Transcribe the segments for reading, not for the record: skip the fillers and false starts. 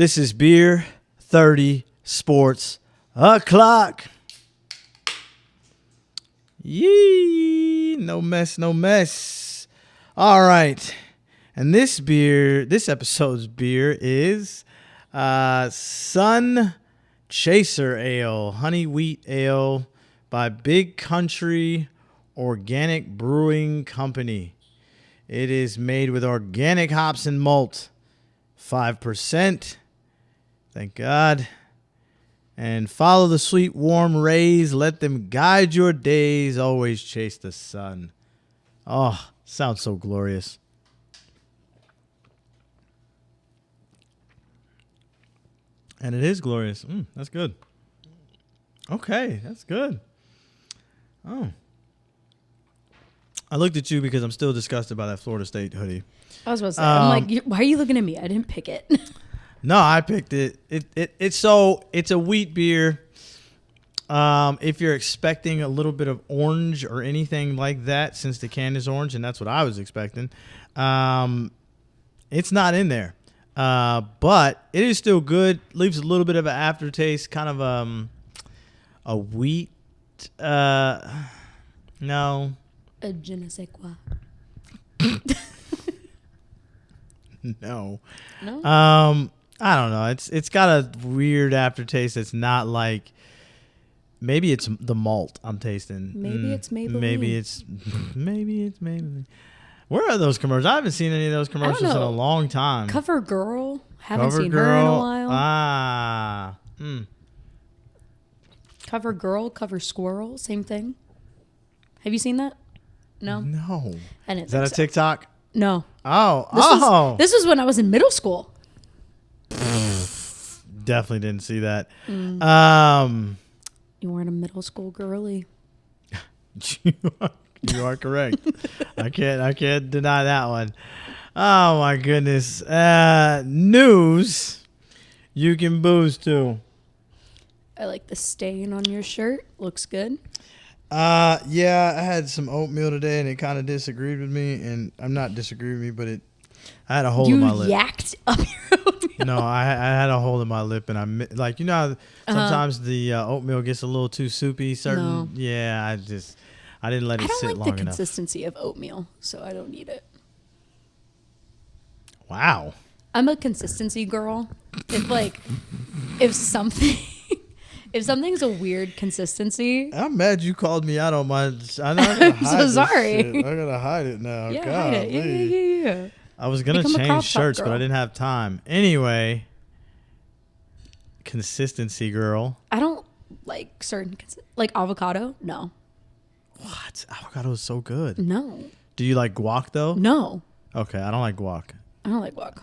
This is Beer 30 Sports O'Clock. Yee, no mess. All right. And this episode's beer is Sun Chaser Ale, honey wheat ale by Big Country Organic Brewing Company. It is made with organic hops and malt, 5%. Thank God. And follow the sweet, warm rays. Let them guide your days. Always chase the sun. Oh, sounds so glorious. And it is glorious. That's good. Okay, that's good. Oh. I looked at you because I'm still disgusted by that Florida State hoodie. I was about to say, I'm like, why are you looking at me? I didn't pick it. No, I picked it. It's a wheat beer. If you're expecting a little bit of orange or anything like that, since the can is orange, and that's what I was expecting, it's not in there. But it is still good. Leaves a little bit of an aftertaste, kind of a wheat. No. A je ne sais quoi. No. No? I don't know. It's got a weird aftertaste. It's not like, maybe it's the malt I'm tasting. Maybe it's Maybelline. Maybe it's Maybelline. Where are those commercials? I haven't seen any of those commercials in a long time. Cover Girl. Haven't seen her in a while. Cover Girl, Cover Squirrel. Same thing. Have you seen that? No? No. I didn't Is that a so. TikTok? No. This was when I was in middle school. Definitely didn't see that. You weren't a middle school girly. You are correct. I can't deny that one. Oh my goodness. News you can booze to. I like the stain on your shirt. Looks good. Yeah, I had some oatmeal today and it kind of disagreed with me, and I'm not disagreeing with me, but I had a hole in my lip. You yacked up your oatmeal. No, I had a hole in my lip, and sometimes the oatmeal gets a little too soupy. Yeah, I didn't let it sit long enough. I don't like the consistency of oatmeal, so I don't need it. Wow. I'm a consistency girl. If something's a weird consistency. I'm mad you called me out on my. I'm so sorry. I gotta hide it now. Yeah, God, hide it. Yeah. I was gonna change shirts, but I didn't have time. Anyway, consistency girl. I don't like certain like avocado. No. What? Avocado is so good. No. Do you like guac though? No. Okay, I don't like guac. I don't like guac.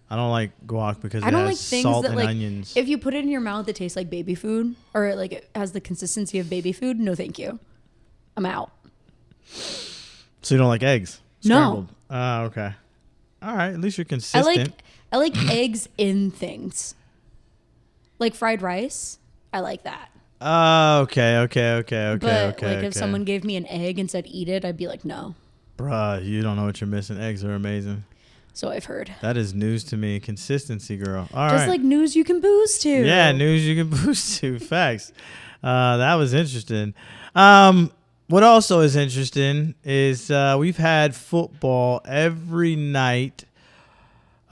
I don't like guac because it has like salt and onions. If you put it in your mouth, it tastes like baby food, or like it has the consistency of baby food. No, thank you. I'm out. So you don't like eggs? Scrambled? No. Okay. All right. At least you're consistent. I like eggs in things. Like fried rice. I like that. Okay. But if someone gave me an egg and said eat it, I'd be like, no. Bruh, you don't know what you're missing. Eggs are amazing. So I've heard. That is news to me. Consistency, girl. All Just right. like news you can boost to. Yeah, news you can boost to. Facts. That was interesting. What also is interesting is we've had football every night.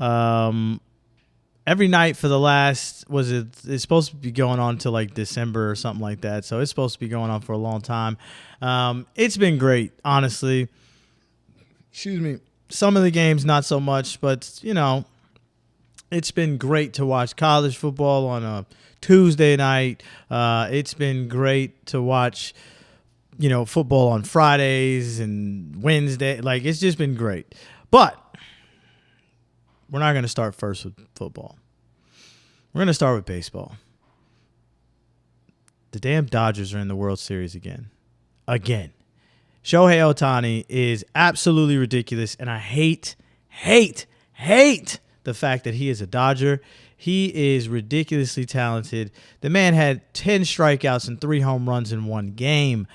Every night for the last, it's supposed to be going on till like December or something like that. So it's supposed to be going on for a long time. It's been great, honestly. Excuse me. Some of the games, not so much, but, it's been great to watch college football on a Tuesday night. It's been great to watch, football on Fridays and Wednesday. Like, it's just been great. But we're not going to start first with football. We're going to start with baseball. The damn Dodgers are in the World Series again. Shohei Ohtani is absolutely ridiculous, and I hate the fact that he is a Dodger. He is ridiculously talented. The man had 10 strikeouts and 3 home runs in one game.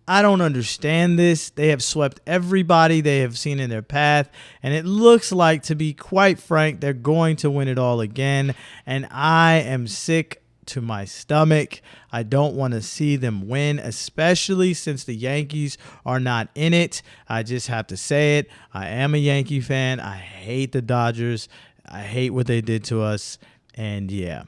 I don't understand this. They have swept everybody they have seen in their path, and it looks like, to be quite frank, they're going to win it all again, and I am sick to my stomach. I don't want to see them win, especially since the Yankees are not in it. I just have to say it. I am a Yankee fan. I hate the Dodgers. I hate what they did to us, and yeah.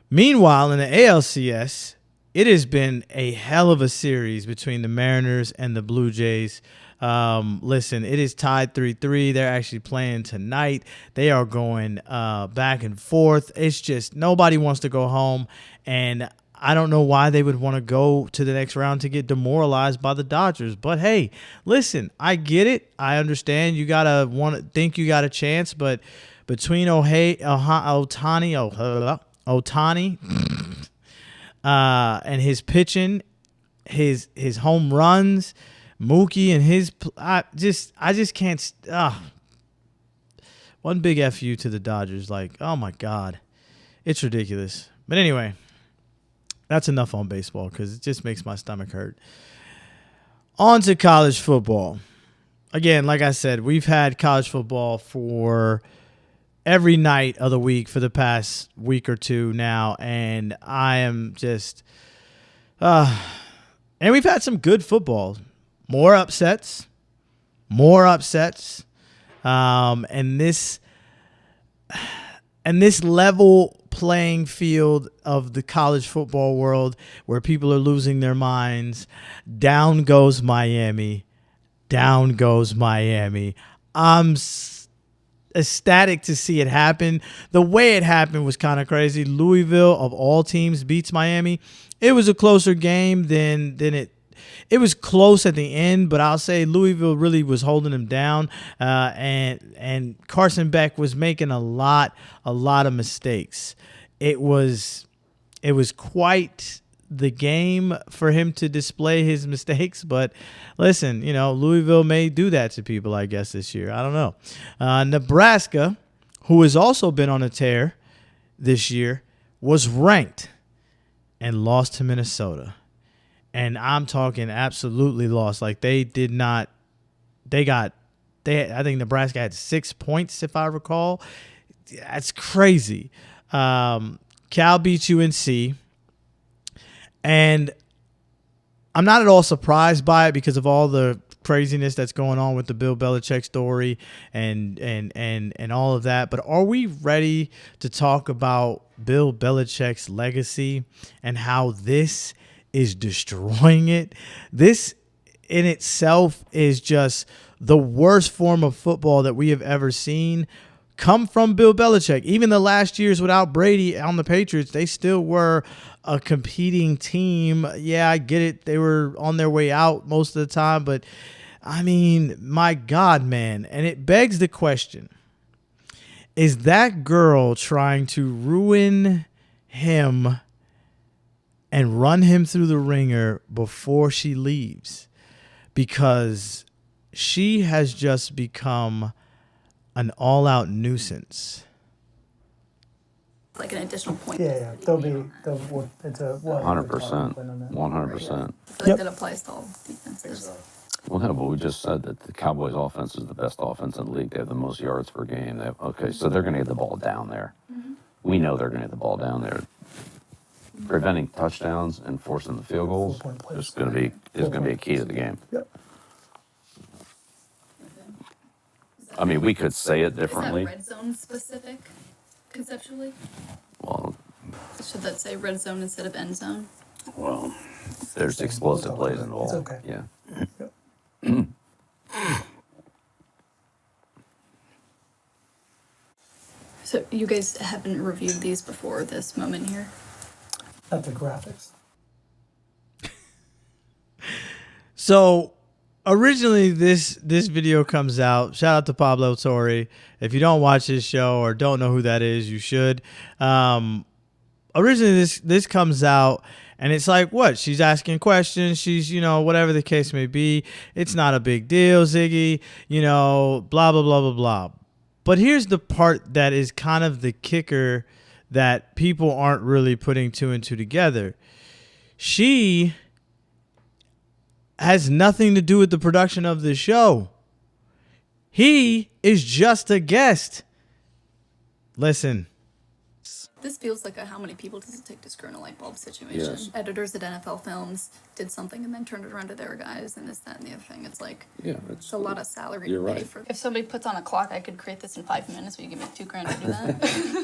Meanwhile, in the ALCS, it has been a hell of a series between the Mariners and the Blue Jays. Listen, it is tied 3-3. They're actually playing tonight. They are going back and forth. It's just nobody wants to go home, and I don't know why they would want to go to the next round to get demoralized by the Dodgers. But hey, listen, I get it. I understand you think you got a chance, but between Ohtani and his pitching, his home runs, Mookie and his, I just can't. One big FU to the Dodgers. Like, oh my God, it's ridiculous. But anyway, that's enough on baseball because it just makes my stomach hurt. On to college football. Again, like I said, we've had college football for every night of the week for the past week or two now, and I am just and we've had some good football, more upsets, and this level playing field of the college football world where people are losing their minds. Down goes Miami. I'm ecstatic to see it happen. The way it happened was kind of crazy. Louisville, of all teams, beats Miami. It was a closer game than it was close at the end, but I'll say Louisville really was holding them down, and Carson Beck was making a lot of mistakes. It was quite the game for him to display his mistakes, but listen, Louisville may do that to people, I guess, this year. I don't know. Nebraska, who has also been on a tear this year, was ranked and lost to Minnesota. And I'm talking absolutely lost. Like I think Nebraska had 6 points, if I recall. That's crazy. Cal beats UNC. And I'm not at all surprised by it because of all the craziness that's going on with the Bill Belichick story and all of that. But are we ready to talk about Bill Belichick's legacy and how this is destroying it? This in itself is just the worst form of football that we have ever seen come from Bill Belichick. Even the last years without Brady on the Patriots, they still were a competing team. Yeah, I get it. They were on their way out most of the time, but I mean, my God, man. And it begs the question, is that girl trying to ruin him and run him through the ringer before she leaves? Because she has just become an all-out nuisance. Like an additional point. Yeah, it's a 100%. 100%. I feel like that applies to all defenses. Well, no, but we just said that the Cowboys' offense is the best offense in the league. They have the most yards per game. So they're going to get the ball down there. Mm-hmm. We know they're going to get the ball down there. Preventing touchdowns and forcing the field goals is going to be a key to the game. Yep. I mean, we could say it differently. Is that red zone specific, conceptually? Well, Should that say red zone instead of end zone? well, there's explosive plays involved. It's okay. Yeah. Yep. So you guys haven't reviewed these before this moment here? Not the graphics. So originally this video comes out. Shout out to Pablo Torre. If you don't watch his show or don't know who that is, you should. Originally this comes out and it's like, what? She's asking questions. She's, whatever the case may be. It's not a big deal, Ziggy, blah, blah, blah, blah, blah. But here's the part that is kind of the kicker that people aren't really putting two and two together. She has nothing to do with the production of the show. He is just a guest. Listen. This feels like a how many people does it take to screw in a light bulb situation. Yes. Editors at NFL Films did something and then turned it around to their guys and this, that, and the other thing. It's like, it's a lot of salary You're to pay right. for. If somebody puts on a clock, I could create this in 5 minutes. Will you give me $2,000 to do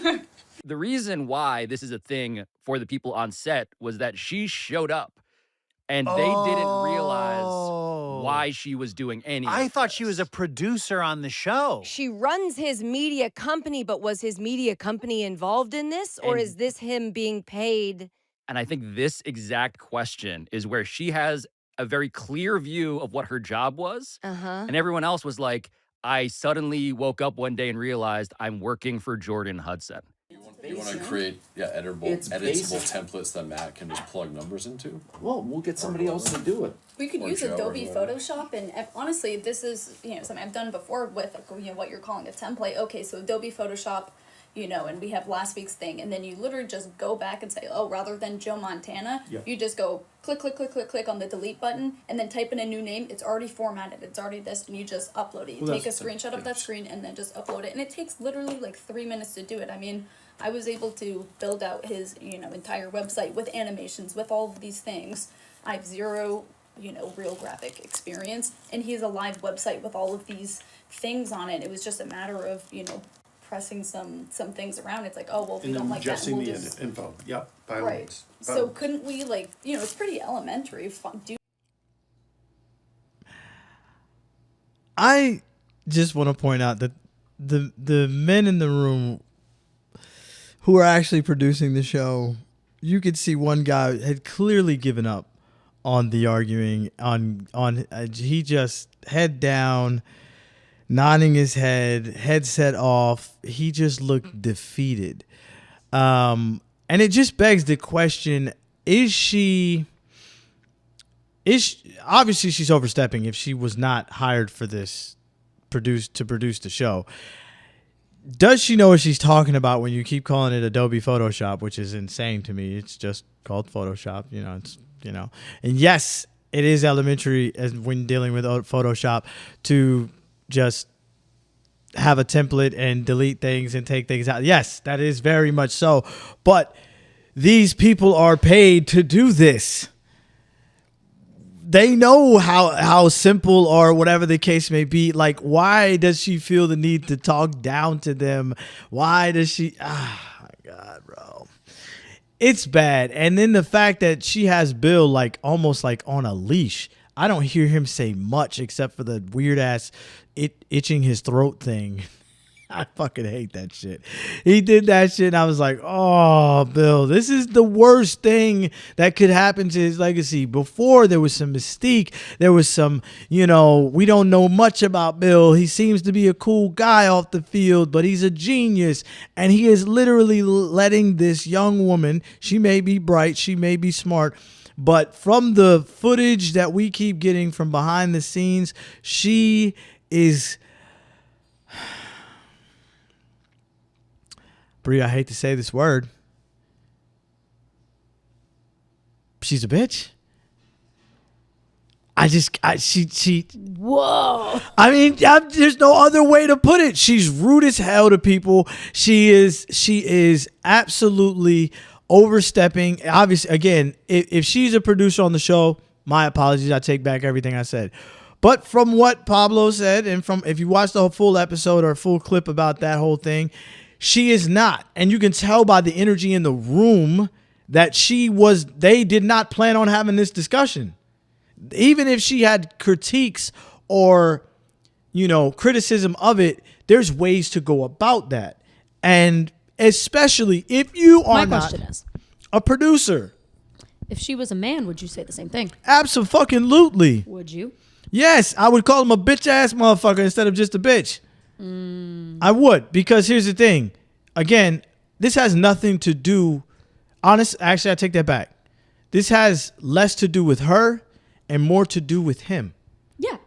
that? The reason why this is a thing for the people on set was that she showed up and they didn't realize why she was doing any I of thought this. she was a producer on the show. She runs his media company, but was his media company involved in this? Or And- is this him being paid? And I think this exact question is where she has a very clear view of what her job was. Uh-huh. And everyone else was like, I suddenly woke up one day and realized I'm working for Jordan Hudson. You want to create editable templates that Matt can just plug numbers into? Well, we'll get somebody else to do it. We could Or use Joe or Adobe whoever. Photoshop, and honestly, this is something I've done before with what you're calling a template. Okay, so Adobe Photoshop, and we have last week's thing, and then you literally just go back and say, oh, rather than Joe Montana, you just go click, click, click, click, click on the delete button, and then type in a new name. It's already formatted. It's already this, and you just upload it. You take a screenshot of that screen and then just upload it, and it takes literally like 3 minutes to do it. I mean, I was able to build out his entire website with animations, with all of these things. I have zero real graphic experience, and he has a live website with all of these things on it. It was just a matter of pressing some things around. It's like, oh well, if we don't like that, we'll just info. Yep. By all right. means. So couldn't we it's pretty elementary. I just want to point out that the men in the room who are actually producing the show, you could see one guy had clearly given up on the arguing. He just head down, nodding his headset off. He just looked defeated. And it just begs the question: obviously she's overstepping if she was not hired for this to produce the show. Does she know what she's talking about when you keep calling it Adobe Photoshop, which is insane to me? It's just called Photoshop, And yes, it is elementary as when dealing with Photoshop to just have a template and delete things and take things out. Yes, that is very much so. But these people are paid to do this. They know how simple or whatever the case may be. Like, why does she feel the need to talk down to them? Why does she? My God, bro. It's bad. And then the fact that she has Bill almost on a leash. I don't hear him say much except for the weird ass itching his throat thing. I fucking hate that shit. He did that shit and I was like, oh, Bill, this is the worst thing that could happen to his legacy. Before there was some mystique. There was some, we don't know much about Bill. He seems to be a cool guy off the field, but he's a genius. And he is literally letting this young woman, she may be bright, she may be smart, but from the footage that we keep getting from behind the scenes, she is... Bri, I hate to say this word. She's a bitch. She. Whoa. I mean, there's no other way to put it. She's rude as hell to people. She is absolutely overstepping. Obviously, again, if she's a producer on the show, my apologies. I take back everything I said. But from what Pablo said, and from if you watch the full episode or a full clip about that whole thing, she is not. And you can tell by the energy in the room that they did not plan on having this discussion. Even if she had critiques or, criticism of it, there's ways to go about that. And especially if you are My not question is, a producer. if she was a man, would you say the same thing? Absolutely. Would you? Yes, I would call him a bitch ass motherfucker instead of just a bitch. I would, because here's the thing. Again, this has nothing to do. Actually, I take that back. This has less to do with her and more to do with him. Yeah.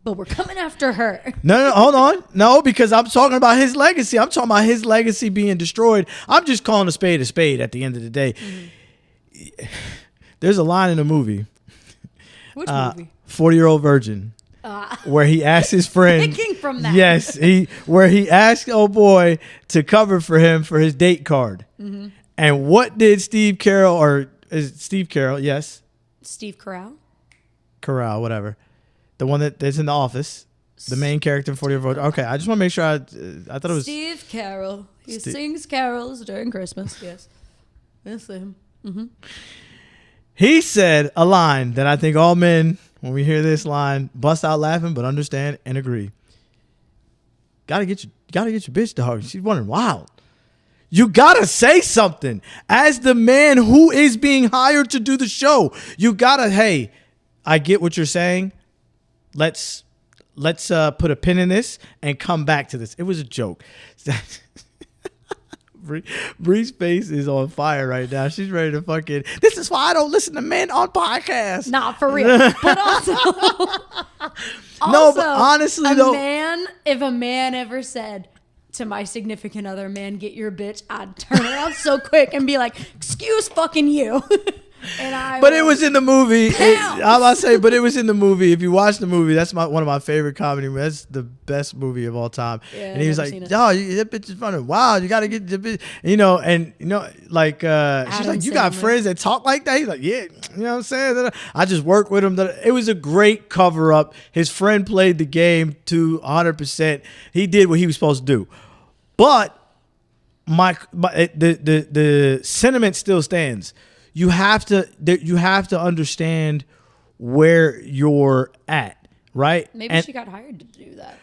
But we're coming after her. No, hold on. No, because I'm talking about his legacy. I'm talking about his legacy being destroyed. I'm just calling a spade at the end of the day. Mm-hmm. There's a line in the movie. Which movie? 40-Year-Old Virgin. Where he asked his friend. Picking from that. Yes, where he asked old boy to cover for him for his date card. Mm-hmm. And what did Steve Carell, or is it Steve Carell? Yes. Steve Carell? Carell, whatever. The one that's in The Office. The main character in 40-Year-Old Virgin. Okay, I just want to make sure I thought it was Steve Carell. He sings carols during Christmas. Yes. That's him. Mm-hmm. He said a line that I think all men, when we hear this line, bust out laughing, but understand and agree. Gotta get your bitch, dog. She's running wild. You gotta say something as the man who is being hired to do the show. You gotta, hey, I get what you're saying. Let's put a pin in this and come back to this. It was a joke. Bri's face is on fire right now. She's ready to fucking. This is why I don't listen to men on podcasts. Not for real. But also, no, but honestly though, if a man ever said to my significant other, "Man, get your bitch," I'd turn around so quick and be like, "Excuse fucking you." But it was in the movie. I'm about to say, but it was in the movie. If you watch the movie, that's one of my favorite comedy movies. That's the best movie of all time. Yeah, and he was like, "Yo, that bitch is running wild. You got to get the bitch." Like she's like, "You got friends that talk like that?" He's like, "Yeah." You know what I'm saying? I just work with him. It was a great cover up. His friend played the game to 100%. He did what he was supposed to do. But the sentiment still stands. You have to understand where you're at, right? Maybe she got hired to do that.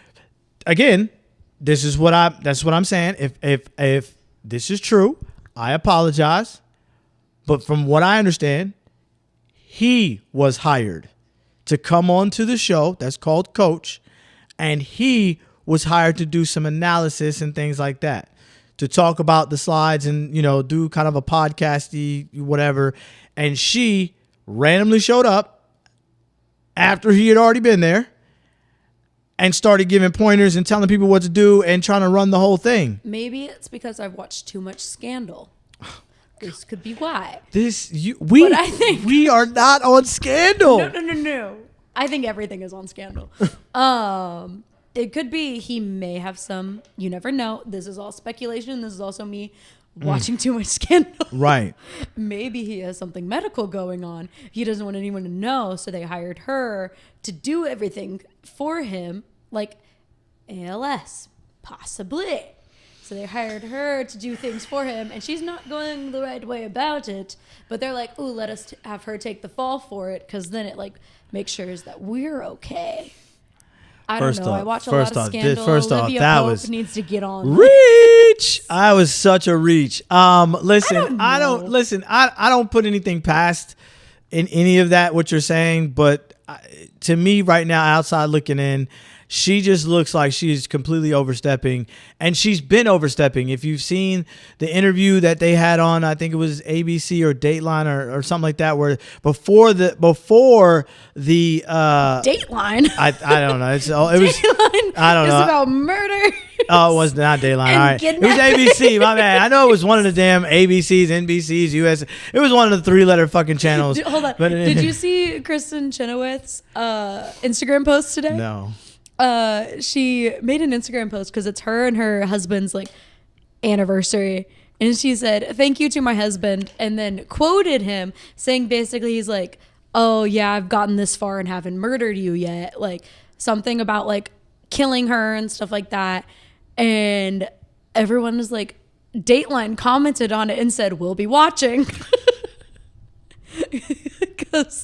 Again, that's what I'm saying. If this is true, I apologize. But from what I understand, he was hired to come on to the show that's called Coach, and he was hired to do some analysis and things like that, to talk about the slides and, do kind of a podcasty whatever. And she randomly showed up after he had already been there and started giving pointers and telling people what to do and trying to run the whole thing. Maybe it's because I've watched too much Scandal. This could be why. But I think we are not on Scandal. No. I think everything is on Scandal. It could be he may have some, you never know. This is all speculation. This is also me watching too much Scandal. Right. Maybe he has something medical going on. He doesn't want anyone to know. So they hired her to do everything for him, like ALS, possibly. So they hired her to do things for him, and she's not going the right way about it. But they're like, ooh, let us have her take the fall for it, because then it makes sure that we're okay. I don't know. I watch a lot of Scandal. Olivia Pope needs to get on. Reach. I was such a reach. Listen, I don't put anything past in any of that what you're saying, but to me right now, outside looking in, she just looks like she's completely overstepping, and she's been overstepping. If you've seen the interview that they had on, I think it was ABC or Dateline or something like that, where before the Dateline. I don't know. It was Dateline. I don't know. It's about murder. Oh, it was not Dateline. All right, it was ABC. My bad. I know it was one of the damn ABCs, NBCs, US. It was one of the 3-letter fucking channels. Hold on. Did you see Kristen Chenoweth's Instagram post today? No. She made an Instagram post because it's her and her husband's anniversary, and she said, "Thank you to my husband," and then quoted him saying basically he's like, "Oh yeah, I've gotten this far and haven't murdered you yet," something about killing her and stuff like that. And everyone was like, Dateline commented on it and said, "We'll be watching," because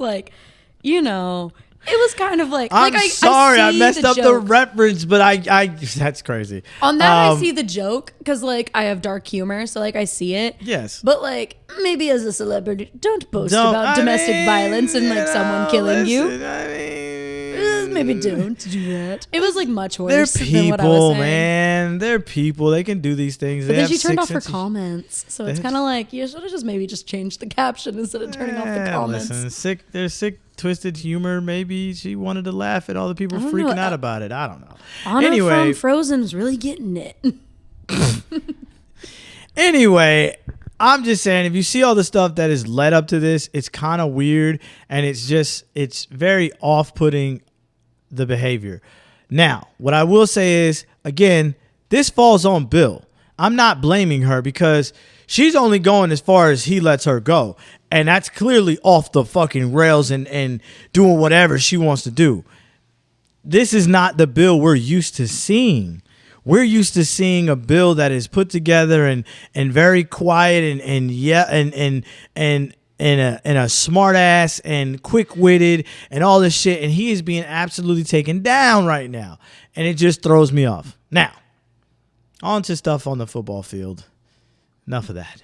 it was kind of I'm sorry, I messed up the reference, but I that's crazy. On that, I see the joke because I have dark humor, so I see it. Yes. But maybe as a celebrity, don't boast about domestic violence and someone killing you. Maybe don't do that. It was much worse than what I was saying. Man. They're people. They can do these things. But then she turned off her comments, so it's kind of you should have just changed the caption instead of turning off the comments. Listen, there's sick, twisted humor. Maybe she wanted to laugh at all the people freaking out about it. I don't know. Anna from Frozen is really getting it. Anyway, I'm just saying, if you see all the stuff that has led up to this, it's kind of weird, and it's very off-putting, the behavior. Now, what I will say is, again, this falls on Bill. I'm not blaming her because she's only going as far as he lets her go, and that's clearly off the fucking rails and doing whatever she wants to do. This is not the Bill we're used to seeing. We're used to seeing a Bill that is put together and very quiet and a smart ass and quick witted and all this shit. And he is being absolutely taken down right now. And it just throws me off. Now, on to stuff on the football field. Enough of that.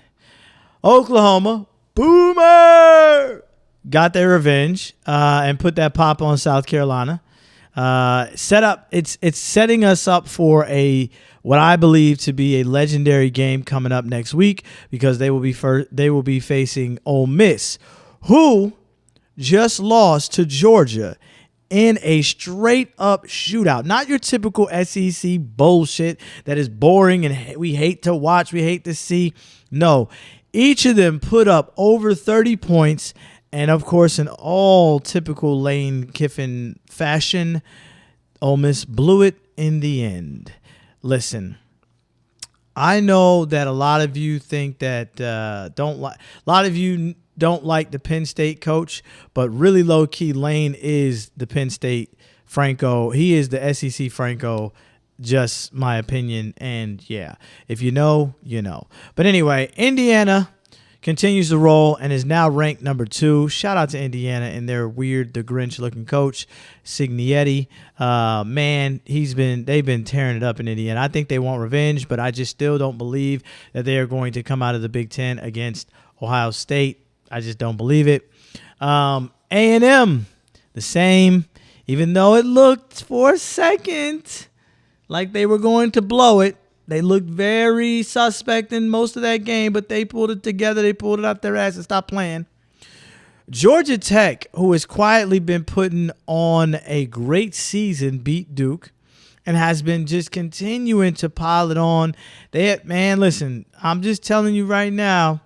Oklahoma, Boomer, got their revenge and put that pop on South Carolina. It's setting us up for what I believe to be a legendary game coming up next week, because they will be facing Ole Miss, who just lost to Georgia in a straight up shootout. Not your typical SEC bullshit that is boring and we hate to watch, we hate to see. No, each of them put up over 30 points. And, of course, in all typical Lane Kiffin fashion, Ole Miss blew it in the end. Listen, I know that a lot of you think that a lot of you don't like the Penn State coach, but really low-key Lane is the Penn State Franco. He is the SEC Franco, just my opinion. And, yeah, if you know, you know. But anyway, Indiana continues to roll and is now ranked number 2. Shout out to Indiana and their weird, the Grinch looking coach, Signietti. Man, they've been tearing it up in Indiana. I think they want revenge, but I just still don't believe that they are going to come out of the Big Ten against Ohio State. I just don't believe it. A&M, the same, even though it looked for a second like they were going to blow it. They looked very suspect in most of that game, but they pulled it together. They pulled it out their ass and stopped playing. Georgia Tech, who has quietly been putting on a great season, beat Duke and has been just continuing to pile it on. Listen, I'm just telling you right now,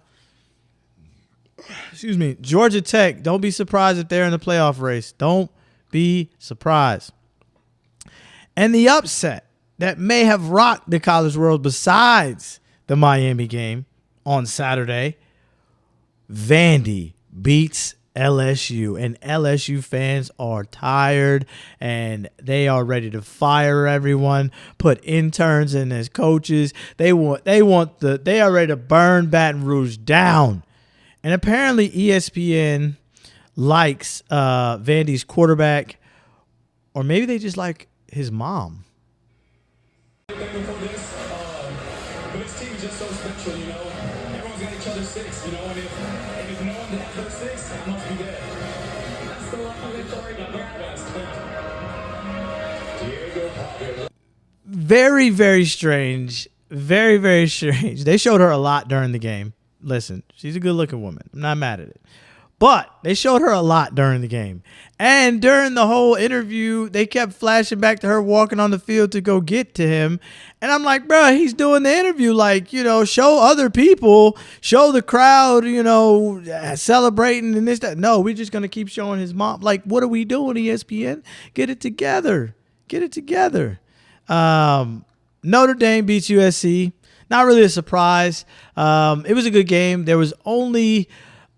Georgia Tech, don't be surprised if they're in the playoff race. Don't be surprised. And the upset that may have rocked the college world besides the Miami game on Saturday, Vandy beats LSU, and LSU fans are tired and they are ready to fire everyone, put interns in as coaches. They are ready to burn Baton Rouge down. And apparently ESPN likes Vandy's quarterback, or maybe they just like his mom. This team is just so special, you know. Everyone's got each other's six, you know, and if no one has their six, it must be dead. That's the love of Victoria. Very, very strange. Very, very strange. They showed her a lot during the game. Listen, she's a good-looking woman. I'm not mad at it. But they showed her a lot during the game. And during the whole interview, they kept flashing back to her walking on the field to go get to him. And I'm like, bro, he's doing the interview. Like, you know, show other people, show the crowd, you know, celebrating and this, that. No, we're just going to keep showing his mom. Like, what are we doing, ESPN? Get it together. Get it together. Notre Dame beats USC. Not really a surprise. It was a good game. There was only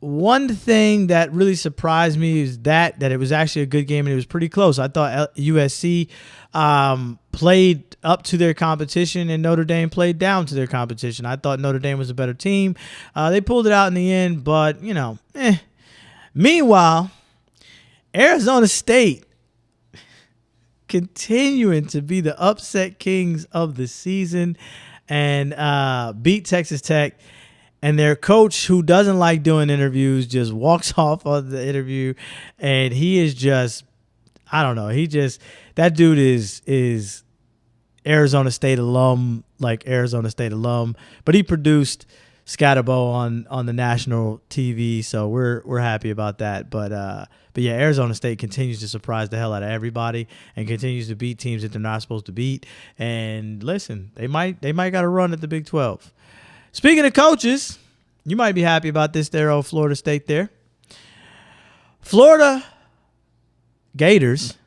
one thing that really surprised me is that it was actually a good game and it was pretty close. I thought USC played up to their competition and Notre Dame played down to their competition. I thought Notre Dame was a better team. They pulled it out in the end, but, you know, Meanwhile, Arizona State continuing to be the upset kings of the season and beat Texas Tech. And their coach, who doesn't like doing interviews, just walks off of the interview. And he is just, I don't know. That dude is Arizona State alum, like Arizona State alum. But he produced Scatterbo on the national TV, so we're happy about that. But yeah, Arizona State continues to surprise the hell out of everybody and continues to beat teams that they're not supposed to beat. And listen, they might got a run at the Big 12. Speaking of coaches, You might be happy about this there, old Florida State there. Florida Gators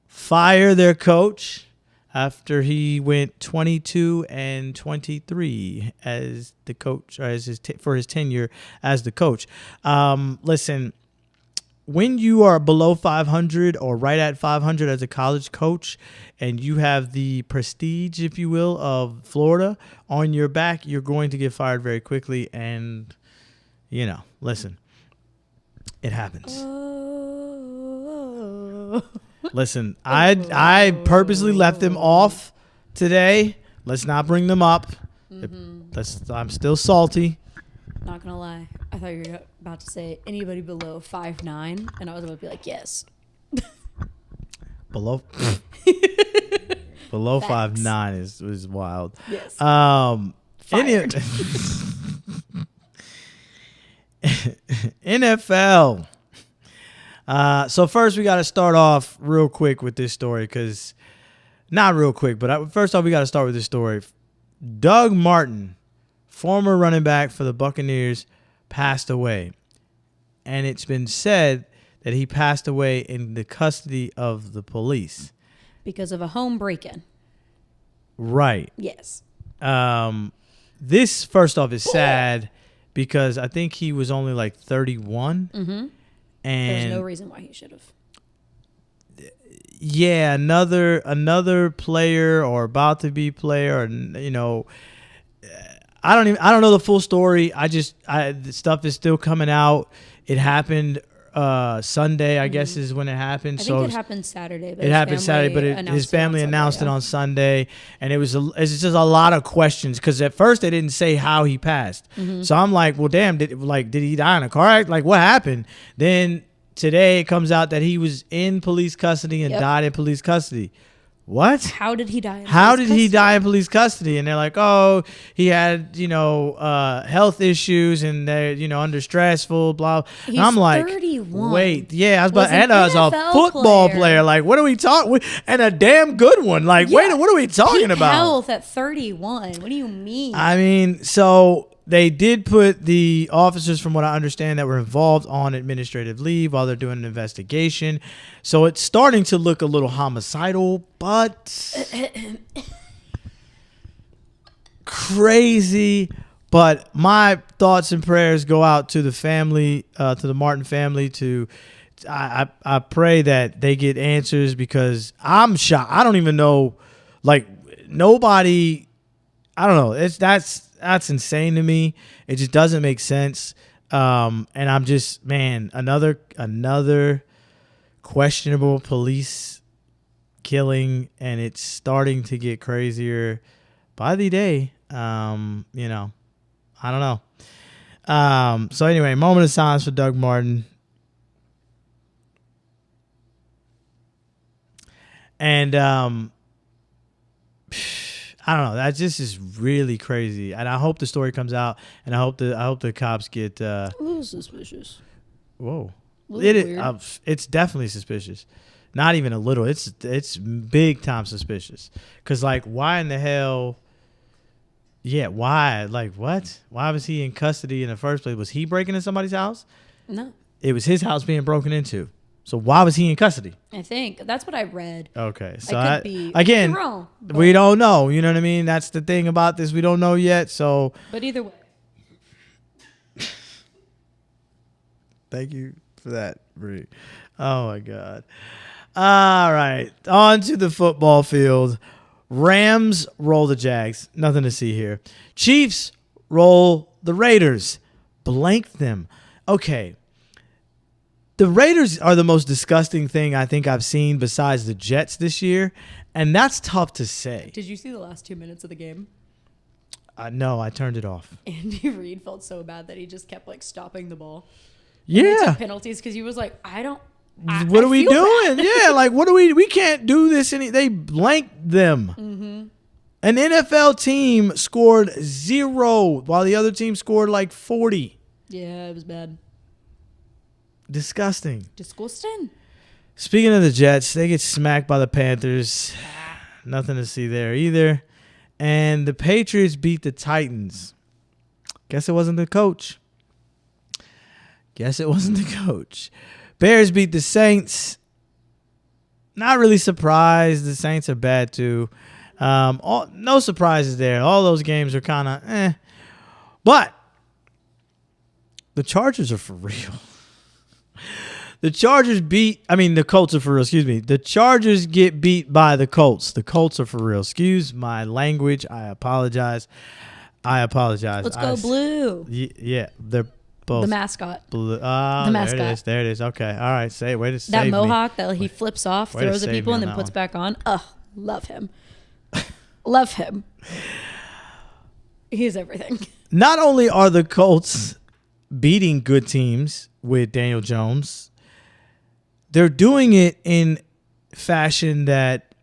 fire their coach after he went 22-23 as the coach, or as for his tenure as the coach. Listen, when you are below 500 or right at 500 as a college coach, and you have the prestige, if you will, of Florida on your back, you're going to get fired very quickly. And, listen, it happens. Listen, I purposely left them off today. Let's not bring them up. I'm still salty. Not gonna lie, I thought you were about to say anybody below 5'9", and I was about to be like, yes. Below 5'9" is wild. Yes. NFL. So first we got to start off real quick with this story, because not real quick, but first off we got to start with this story. Doug Martin, former running back for the Buccaneers, passed away, and it's been said that he passed away in the custody of the police because of a home break-in. Right. Yes. This first off is sad because I think he was only like 31. Mm-hmm. And there's no reason why he should have. Yeah, another player or about to be player, or I don't know the full story. The stuff is still coming out. It happened Sunday, I guess, is when it happened. I think it happened Saturday. But his family announced it on Sunday, and it's just a lot of questions because at first they didn't say how he passed. Mm-hmm. So I'm like, well, damn, did he die in a car accident? Like, what happened? Then today it comes out that he was in police custody and died in police custody. What? How did he die? He die in police custody? And they're like, oh, he had health issues and they're under stressful, blah. He's and I'm like, 31. wait, yeah, I was about, and as a football player. Like, what are we talking? And a damn good one. Like, wait, what are we talking about? Health at 31. What do you mean? I mean, so they did put the officers, from what I understand, that were involved on administrative leave while they're doing an investigation. So it's starting to look a little homicidal, but crazy. But my thoughts and prayers go out to the family, to the Martin family. I pray that they get answers, because I'm shocked. I don't even know, like, nobody. I don't know. That's insane to me. It just doesn't make sense. And I'm just, man, another questionable police killing, and it's starting to get crazier by the day. I don't know. So anyway, moment of silence for Doug Martin. And I don't know. That just is really crazy, and I hope the story comes out, and I hope the cops get a little suspicious. Whoa, weird. It's definitely suspicious. Not even a little. It's big time suspicious. Cause like, why in the hell? Yeah, why? Like, what? Why was he in custody in the first place? Was he breaking into somebody's house? No. It was his house being broken into. So why was he in custody? I think that's what I read. Okay, so I could be wrong. We don't know. You know what I mean? That's the thing about this. We don't know yet. So, but either way, thank you for that, Bri. Oh my God! All right, on to the football field. Rams roll the Jags. Nothing to see here. Chiefs roll the Raiders. Blank them. Okay. The Raiders are the most disgusting thing I think I've seen besides the Jets this year, and that's tough to say. Did you see the last 2 minutes of the game? No, I turned it off. Andy Reid felt so bad that he just kept like stopping the ball. Yeah. And he took penalties because he was like, what are we doing? Yeah, like we can't do this. They blanked them. Mm-hmm. An NFL team scored 0 while the other team scored like 40. Yeah, it was bad. Disgusting. Speaking of the Jets, they get smacked by the Panthers. Nothing to see there either. And the Patriots beat the Titans. Guess it wasn't the coach. Bears beat the Saints. Not really surprised. The Saints are bad too. No surprises there. All those games are kind of But the Chargers are for real. The Colts are for real. Excuse me. The Chargers get beat by the Colts. The Colts are for real. Excuse my language. I apologize. Let's go blue. Yeah, they're both The mascot. blue. The mascot. There it is. Okay. All right. Say, way to save That me. mohawk that he flips off, Way to throws at save people, me and on then that puts one. back on. Ugh, love him. Love him. He's everything. Not only are the Colts beating good teams with Daniel Jones, they're doing it in fashion that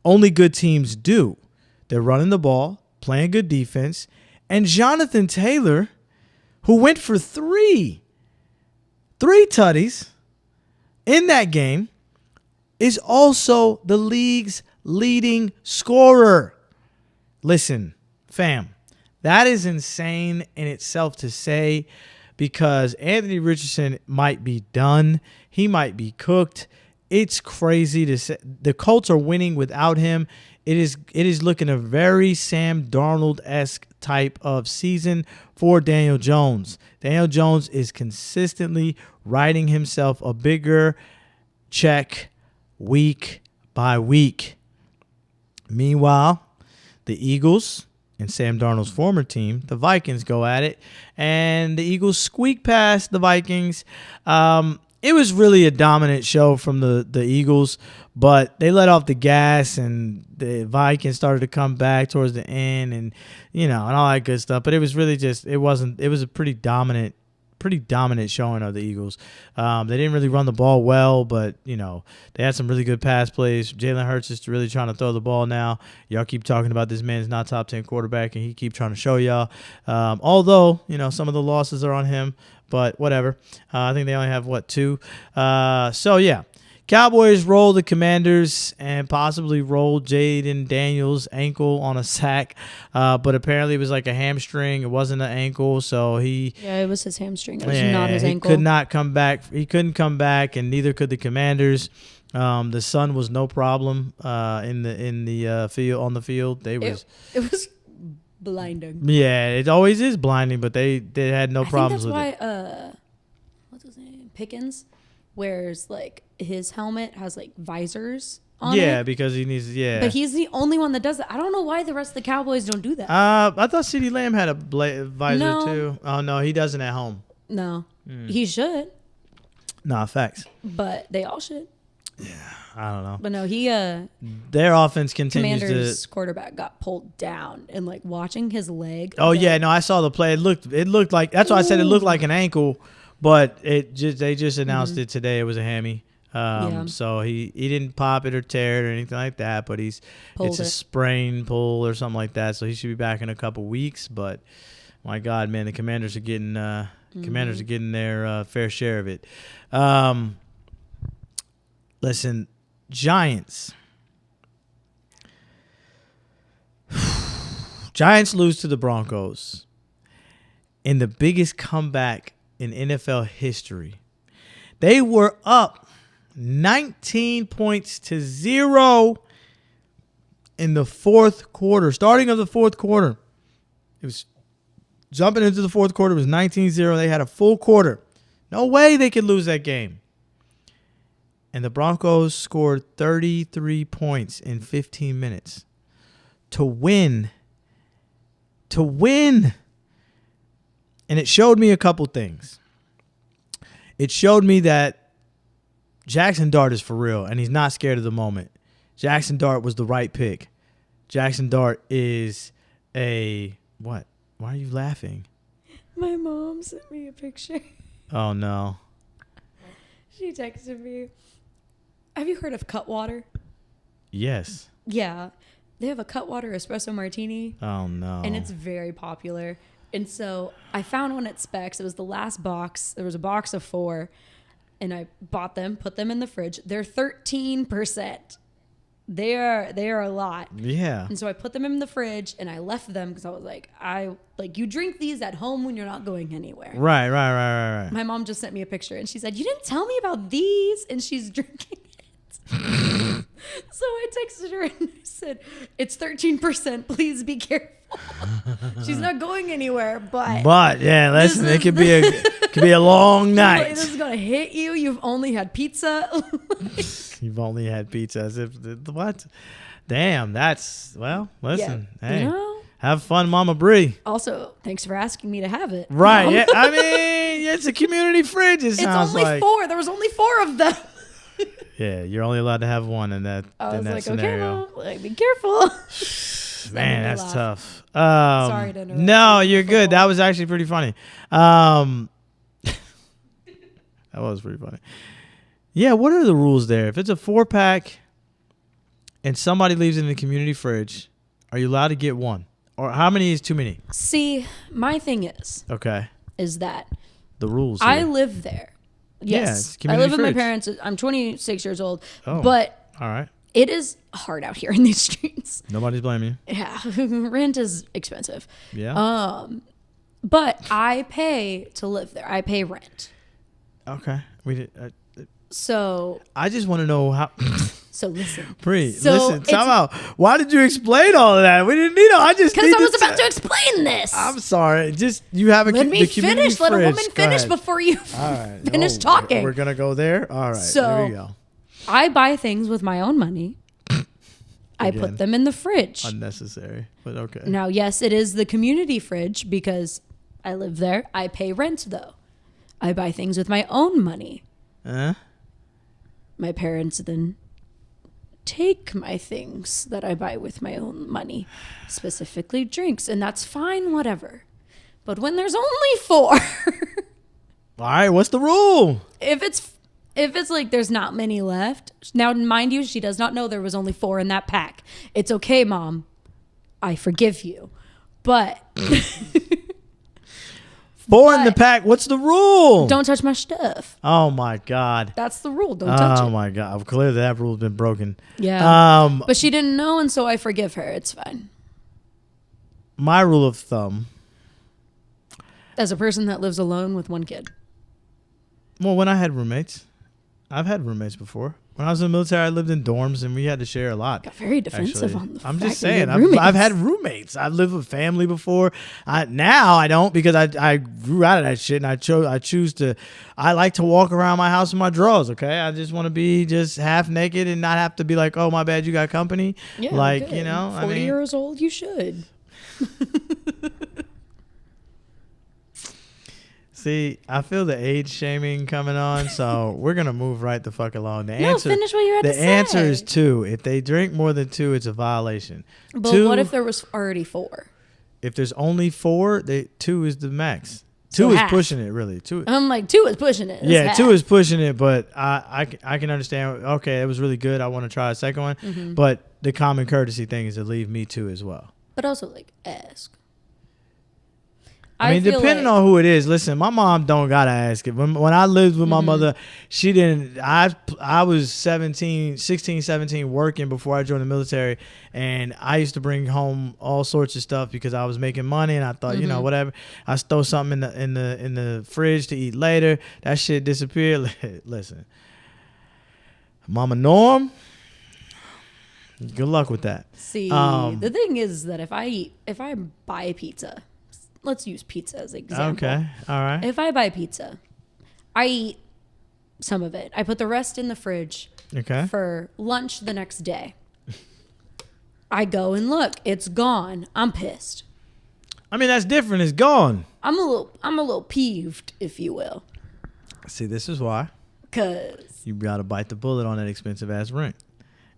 only good teams do. They're running the ball, playing good defense, and Jonathan Taylor, who went for three tutties in that game, is also the league's leading scorer. Listen, fam, that is insane in itself to say, because Anthony Richardson might be done. He might be cooked. It's crazy to say. The Colts are winning without him. It is looking a very Sam Darnold-esque type of season for Daniel Jones. Daniel Jones is consistently writing himself a bigger check week by week. Meanwhile, the Eagles and Sam Darnold's former team, the Vikings, go at it, and the Eagles squeak past the Vikings. It was really a dominant show from the Eagles, but they let off the gas, and the Vikings started to come back towards the end, and and all that good stuff. But it was really just it was a pretty dominant showing of the Eagles. They didn't really run the ball well, but they had some really good pass plays. Jalen Hurts is really trying to throw the ball now. Y'all keep talking about this man's not top 10 quarterback, and he keep trying to show y'all. Although some of the losses are on him, but whatever. I think they only have 2. So yeah. Cowboys roll the Commanders and possibly roll Jaden Daniels' ankle on a sack, but apparently it was like a hamstring. It wasn't an ankle, so it was his hamstring. It was not his ankle. He could not come back. He couldn't come back, and neither could the Commanders. The sun was no problem in the field on the field. It was blinding. Yeah, it always is blinding, but they had no problems with it. That's it. Why what's his name? Pickens wears his helmet has visors on it. Yeah, because he needs But he's the only one that does that. I don't know why the rest of the Cowboys don't do that. I thought CeeDee Lamb had a visor too. Oh no, he doesn't at home. No. He should. Nah, facts. But they all should. Yeah, I don't know. But no, their offense continues Commanders quarterback got pulled down, and watching his leg. Oh yeah, no, I saw the play. It looked like, that's why I said it looked like an ankle, but they just announced it today. It was a hammy. So he didn't pop it or tear it or anything like that, but it's a sprain pull or something like that. So he should be back in a couple weeks. But my God, man, the Commanders are getting their fair share of it. Listen, Giants. Giants lose to the Broncos in the biggest comeback in NFL history. They were up 19 points to 0 in the fourth quarter. Starting of the fourth quarter. It was jumping into the fourth quarter. It was 19-0. They had a full quarter. No way they could lose that game. And the Broncos scored 33 points in 15 minutes to win. And it showed me a couple things. It showed me that Jackson Dart is for real, and he's not scared of the moment. Jackson Dart was the right pick. Jackson Dart is what? Why are you laughing? My mom sent me a picture. Oh, no. She texted me. Have you heard of Cutwater? Yes. Yeah. They have a Cutwater Espresso Martini. Oh, no. And it's very popular. And so I found one at Specs. It was the last box. There was a box of 4. And I bought them, put them in the fridge. They're 13%. They are a lot. Yeah. And so I put them in the fridge and I left them because I was like, you drink these at home when you're not going anywhere. Right. My mom just sent me a picture and she said, you didn't tell me about these. And she's drinking it. So I texted her and I said, it's 13%. Please be careful. She's not going anywhere, but yeah, listen, it could be a long night. This is gonna hit you. You've only had pizza. You've only had pizza. As if what? Damn, that's listen. Yeah, hey, you know? have fun, Mama Bri. Also, thanks for asking me to have it. Right? Mom. Yeah. I mean, it's a community fridge. It sounds it's only like 4. There was only 4 of them. Yeah, you're only allowed to have one in that. I was like, scenario. okay, Mom, be careful. Man, that's tough. Sorry to interrupt. No, you're good. That was actually pretty funny. That was pretty funny. Yeah, what are the rules there? If it's a 4-pack and somebody leaves it in the community fridge, are you allowed to get one? Or how many is too many? See, my thing is that the rules. I here. live there. Yes, yeah, I live with my fridge. parents. I'm 26 years old, Oh, but all right. It is hard out here in these streets. Nobody's blaming you. Yeah, rent is expensive. Yeah. But I pay to live there. I pay rent. Okay. We did. So I just want to know how. So listen. Bri, So listen. Time out. Why did you explain all of that? We didn't need it. I just because I was about to explain this. I'm sorry. Just you have a. Let me finish. Let a woman finish ahead. before you finish talking. We're gonna go there. All right. So there you go. I buy things with my own money. I put them in the fridge. Unnecessary, but okay. Now, yes, it is the community fridge because I live there. I pay rent though. I buy things with my own money. My parents then take my things that I buy with my own money, specifically drinks, and that's fine, whatever. But when there's only 4, all right, what's the rule? If it's like there's not many left. Now, mind you, she does not know there was only 4 in that pack. It's okay, Mom. I forgive you. But 4 in the pack. What's the rule? Don't touch my stuff. Oh my God. That's the rule. Don't touch it. Oh my God. Clearly that rule's been broken. Yeah. But she didn't know, and so I forgive her. It's fine. My rule of thumb. As a person that lives alone with 1 kid. Well, when I had roommates. I've had roommates before. When I was in the military, I lived in dorms and we had to share a lot. Got very defensive on the I'm fact just that you saying, had I've had roommates. I've lived with family before. Now I don't because I grew out of that shit and I like to walk around my house in my drawers, okay? I just want to be just half naked and not have to be like, oh, my bad, you got company. Yeah, like, good. you know. 40 years old, you should. See, I feel the age shaming coming on, so we're gonna move right the fuck along. Finish what you had to say. The answer is 2. If they drink more than 2, it's a violation. But 2, what if there was already 4? If there's only 4, 2 is the max. 2 is pushing it, really. 2. I'm like 2 is pushing it. Yeah, 2 is pushing it, but I can understand. Okay, it was really good. I want to try a second one, but the common courtesy thing is to leave me 2 as well. But also ask. I mean, depending on who it is. Listen, my mom don't gotta ask it. When I lived with my mother, she didn't. I was 16, 17 working before I joined the military, and I used to bring home all sorts of stuff because I was making money, and I thought, you know, whatever. I stole something in the fridge to eat later. That shit disappeared. Listen, Mama Norm, good luck with that. See, the thing is that if I buy pizza. Let's use pizza as an example. Okay. All right. If I buy pizza, I eat some of it. I put the rest in the fridge for lunch the next day. I go and look. It's gone. I'm pissed. I mean, that's different. It's gone. I'm a little peeved, if you will. See, this is why. 'Cause you got to bite the bullet on that expensive ass rent.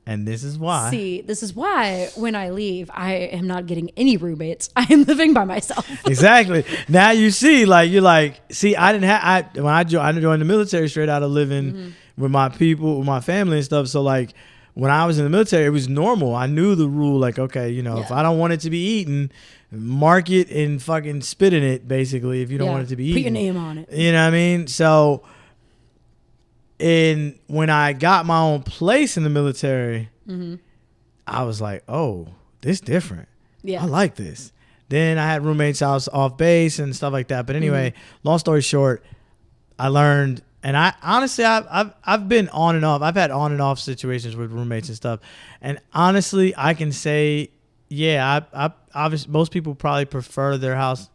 And this is why. See, this is why when I leave, I am not getting any roommates. I am living by myself. Exactly. Now you see, you're like, see, when I joined the military straight out of living with my people, with my family and stuff. So when I was in the military, it was normal. I knew the rule. Okay, if I don't want it to be eaten, mark it and fucking spit in it. Basically, if you don't want it to be eaten, put your name on it. You know what I mean? So. And when I got my own place in the military, I was like, oh, this different. Yeah. I like this. Then I had roommates off base and stuff like that. But anyway, long story short, I learned, and I honestly, I've been on and off. I've had on and off situations with roommates and stuff. And honestly, I can say, yeah, I obviously most people probably prefer their house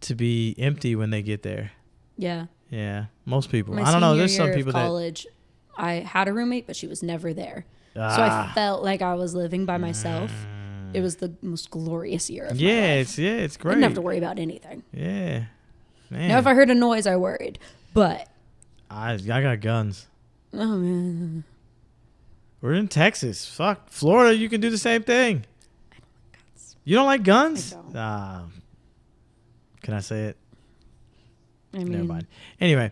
to be empty when they get there. Yeah. Yeah, most people. My I don't know. senior There's some year of people college, I had a roommate, but she was never there. So I felt like I was living by myself. It was the most glorious year of my life. It's great. I didn't have to worry about anything. Yeah, man. Now, if I heard a noise, I worried. But I got guns. oh man, We're in Texas. Fuck, Florida. You can do the same thing. I don't like guns. You don't like guns? I don't. Can I say it? I mean, Never mind. Anyway,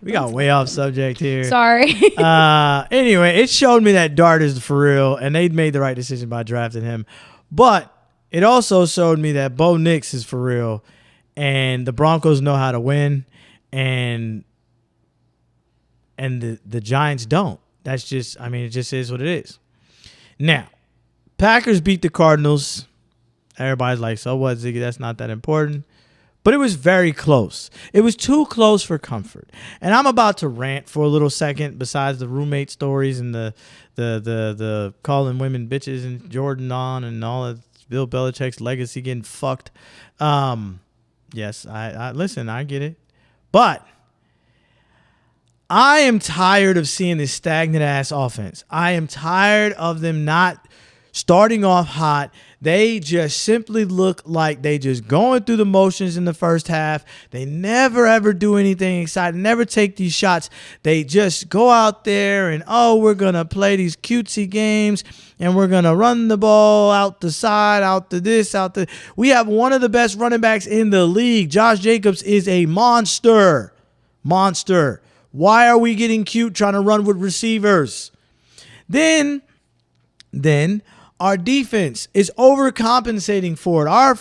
we got way off subject here. Sorry. Anyway, it showed me that Dart is for real, and they'd made the right decision by drafting him. But it also showed me that Bo Nix is for real, and the Broncos know how to win, and the Giants don't. That's just, I mean, it just is what it is. Now, Packers beat the Cardinals. Everybody's like, so what, Ziggy? That's not that important. But it was very close. It was too close for comfort. And I'm about to rant for a little second besides the roommate stories and the calling women bitches and Jordan on and all of Bill Belichick's legacy getting fucked. Yes, I listen, I get it. But I am tired of seeing this stagnant ass offense. I am tired of them not starting off hot. They just simply look like they just going through the motions in the first half. They never, ever do anything exciting, never take these shots. They just go out there and, oh, we're going to play these cutesy games and we're going to run the ball out the side, out to this, out the... We have one of the best running backs in the league. Josh Jacobs is a monster. Monster. Why are we getting cute trying to run with receivers? Then our defense is overcompensating for it.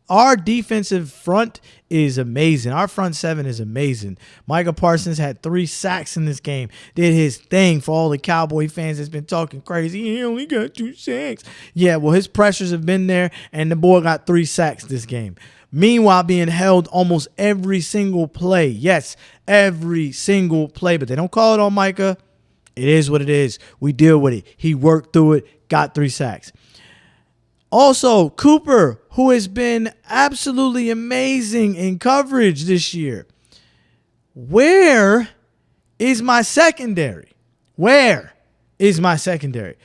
Our defensive front is amazing. Our front seven is amazing. Micah Parsons had 3 sacks in this game. Did his thing for all the Cowboy fans that's been talking crazy. He only got 2 sacks. Yeah, well, his pressures have been there, and the boy got 3 sacks this game. Meanwhile, being held almost every single play. Yes, every single play. But they don't call it on Micah. It is what it is. We deal with it. He worked through it. Got 3 sacks. Also, Cooper, who has been absolutely amazing in coverage this year. Where is my secondary? Where is my secondary?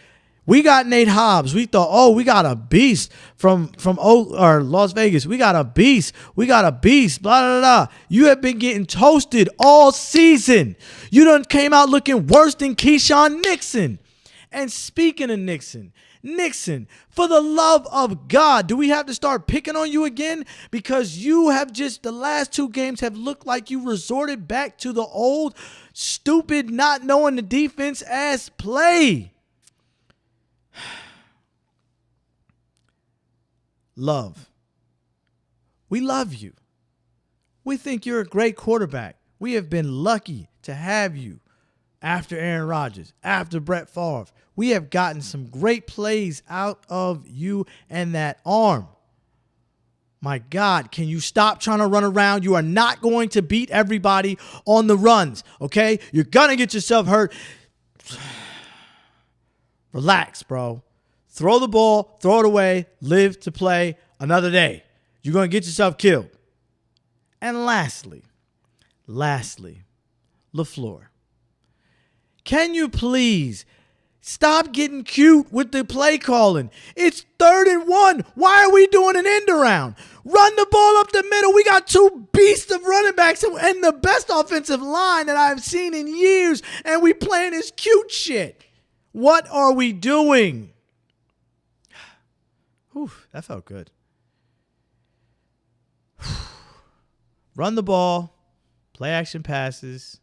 We got Nate Hobbs. We thought, oh, we got a beast from Las Vegas. We got a beast. We got a beast. Blah, blah, blah. You have been getting toasted all season. You done came out looking worse than Keyshawn Nixon. And speaking of Nixon, for the love of God, do we have to start picking on you again? Because you have just, the last 2 games have looked like you resorted back to the old, stupid, not knowing the defense ass play. Love. We love you. We think you're a great quarterback. We have been lucky to have you. After Aaron Rodgers, after Brett Favre, we have gotten some great plays out of you and that arm. My God, can you stop trying to run around? You are not going to beat everybody on the runs, okay? You're going to get yourself hurt. Relax, bro. Throw the ball, throw it away, live to play another day. You're going to get yourself killed. And lastly, LaFleur. Can you please stop getting cute with the play calling? It's 3rd and 1. Why are we doing an end around? Run the ball up the middle. We got 2 beasts of running backs and the best offensive line that I've seen in years, and we playing this cute shit. What are we doing? Whew, that felt good. Run the ball, play action passes.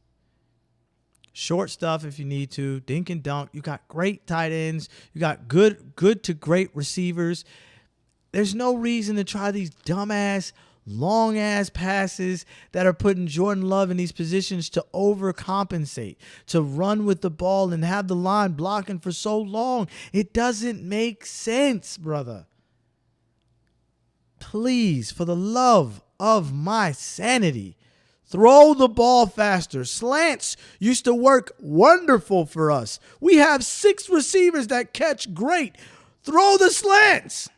Short stuff if you need to. Dink and dunk. You got great tight ends. You got good to great receivers. There's no reason to try these dumbass long ass passes that are putting Jordan Love in these positions to overcompensate, to run with the ball and have the line blocking for so long. It doesn't make sense, brother. Please, for the love of my sanity, throw the ball faster. Slants used to work wonderful for us. We have 6 receivers that catch great. Throw the slants.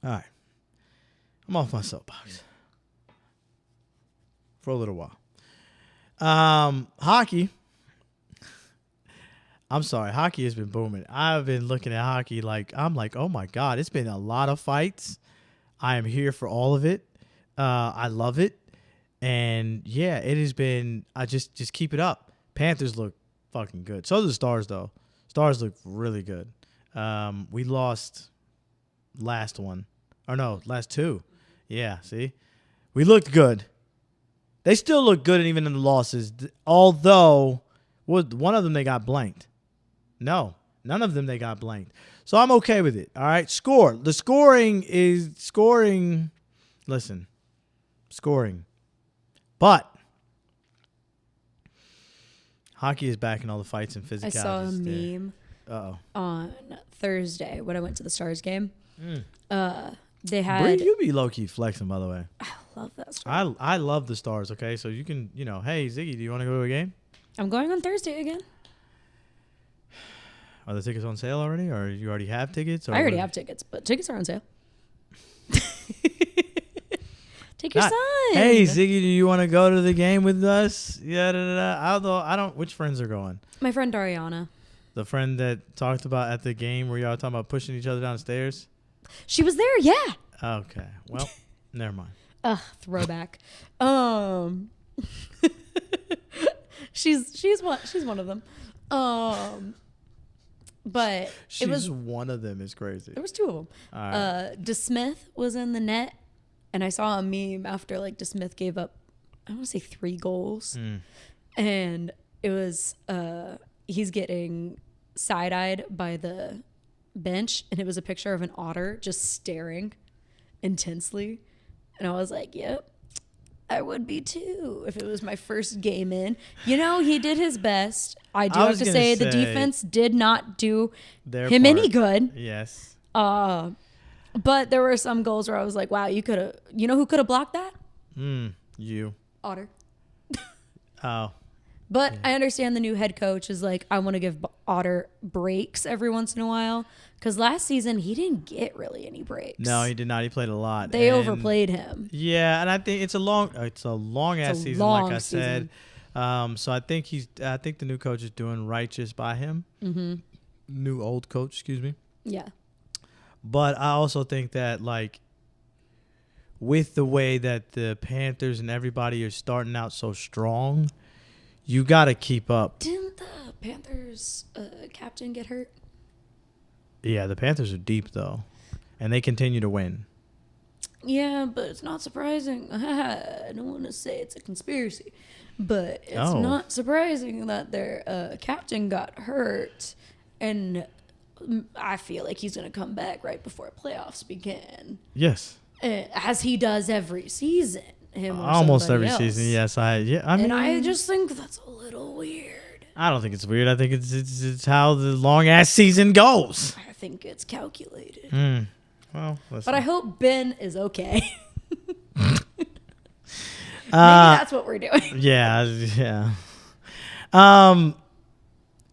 All right. I'm off my soapbox for a little while. Hockey. I'm sorry. Hockey has been booming. I've been looking at hockey I'm like, oh my God, it's been a lot of fights. I am here for all of it. I love it. And yeah, it has been, I just keep it up. Panthers look fucking good. So do the Stars though. Stars look really good. We lost last two. Yeah, see? We looked good. They still look good even in the losses. Although, one of them they got blanked. No, none of them they got blanked. So I'm okay with it. All right, score. The scoring. Listen, scoring. But hockey is back in all the fights and physicality. I saw a meme on Thursday when I went to the Stars game. They had... Bri, you be low-key flexing, by the way. I love that story. I love the Stars, okay? So you can, hey, Ziggy, do you want to go to a game? I'm going on Thursday again. Are the tickets on sale already, or you already have tickets? Or I already have tickets, but tickets are on sale. Take your son. Hey, Ziggy, do you want to go to the game with us? Yeah, I don't. Which friends are going? My friend Ariana. The friend that talked about at the game where y'all talking about pushing each other downstairs? She was there, yeah. Okay. Well, never mind. Throwback. She's one of them. But it was one of them is crazy. There was 2 of them. All right. DeSmith was in the net, and I saw a meme after DeSmith gave up, I want to say 3 goals, and it was he's getting side-eyed by the bench, and it was a picture of an otter just staring intensely, and I was like, yep, I would be too if it was my first game in. He did his best. I do have to say the defense did not do him any good. Yes. But there were some goals where I was like, wow, you could have, who could have blocked that? You. Otter. Oh. But yeah. I understand the new head coach is like, I want to give Otter breaks every once in a while. Because last season, he didn't get really any breaks. No, he did not. He played a lot. They overplayed him. Yeah, and I think it's a long ass season, like I said. So I think the new coach is doing righteous by him. Mm-hmm. New old coach, excuse me. Yeah. But I also think that with the way that the Panthers and everybody are starting out so strong, you got to keep up. Didn't the Panthers captain get hurt? Yeah, the Panthers are deep, though, and they continue to win. Yeah, but it's not surprising. I don't want to say it's a conspiracy, but it's not surprising that their captain got hurt, and I feel like he's going to come back right before playoffs begin. Yes. As he does every season. Almost every season, yes. I mean, I just think that's a little weird. I don't think it's weird. I think it's how the long ass season goes. I think it's calculated. Well, listen. But I hope Ben is okay. Maybe that's what we're doing. Yeah.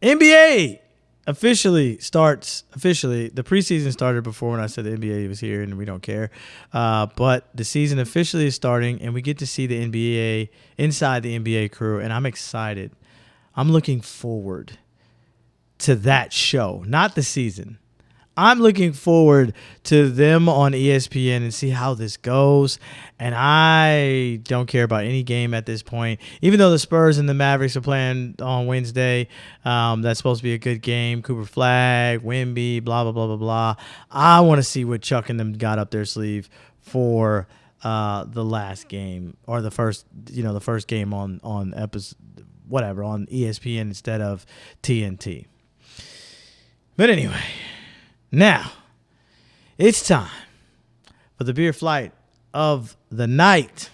NBA officially the preseason started before when I said the NBA was here and we don't care. But the season officially is starting and we get to see the NBA inside the NBA crew, and I'm excited. I'm looking forward to that show, not the season. I'm looking forward to them on ESPN and see how this goes. And I don't care about any game at this point. Even though the Spurs and the Mavericks are playing on Wednesday, that's supposed to be a good game. Cooper Flag, Wemby, blah, blah, blah, blah, blah. I want to see what Chuck and them got up their sleeve for the last game, or the first game on episode, whatever, on ESPN instead of TNT. But anyway, now it's time for the beer flight of the night.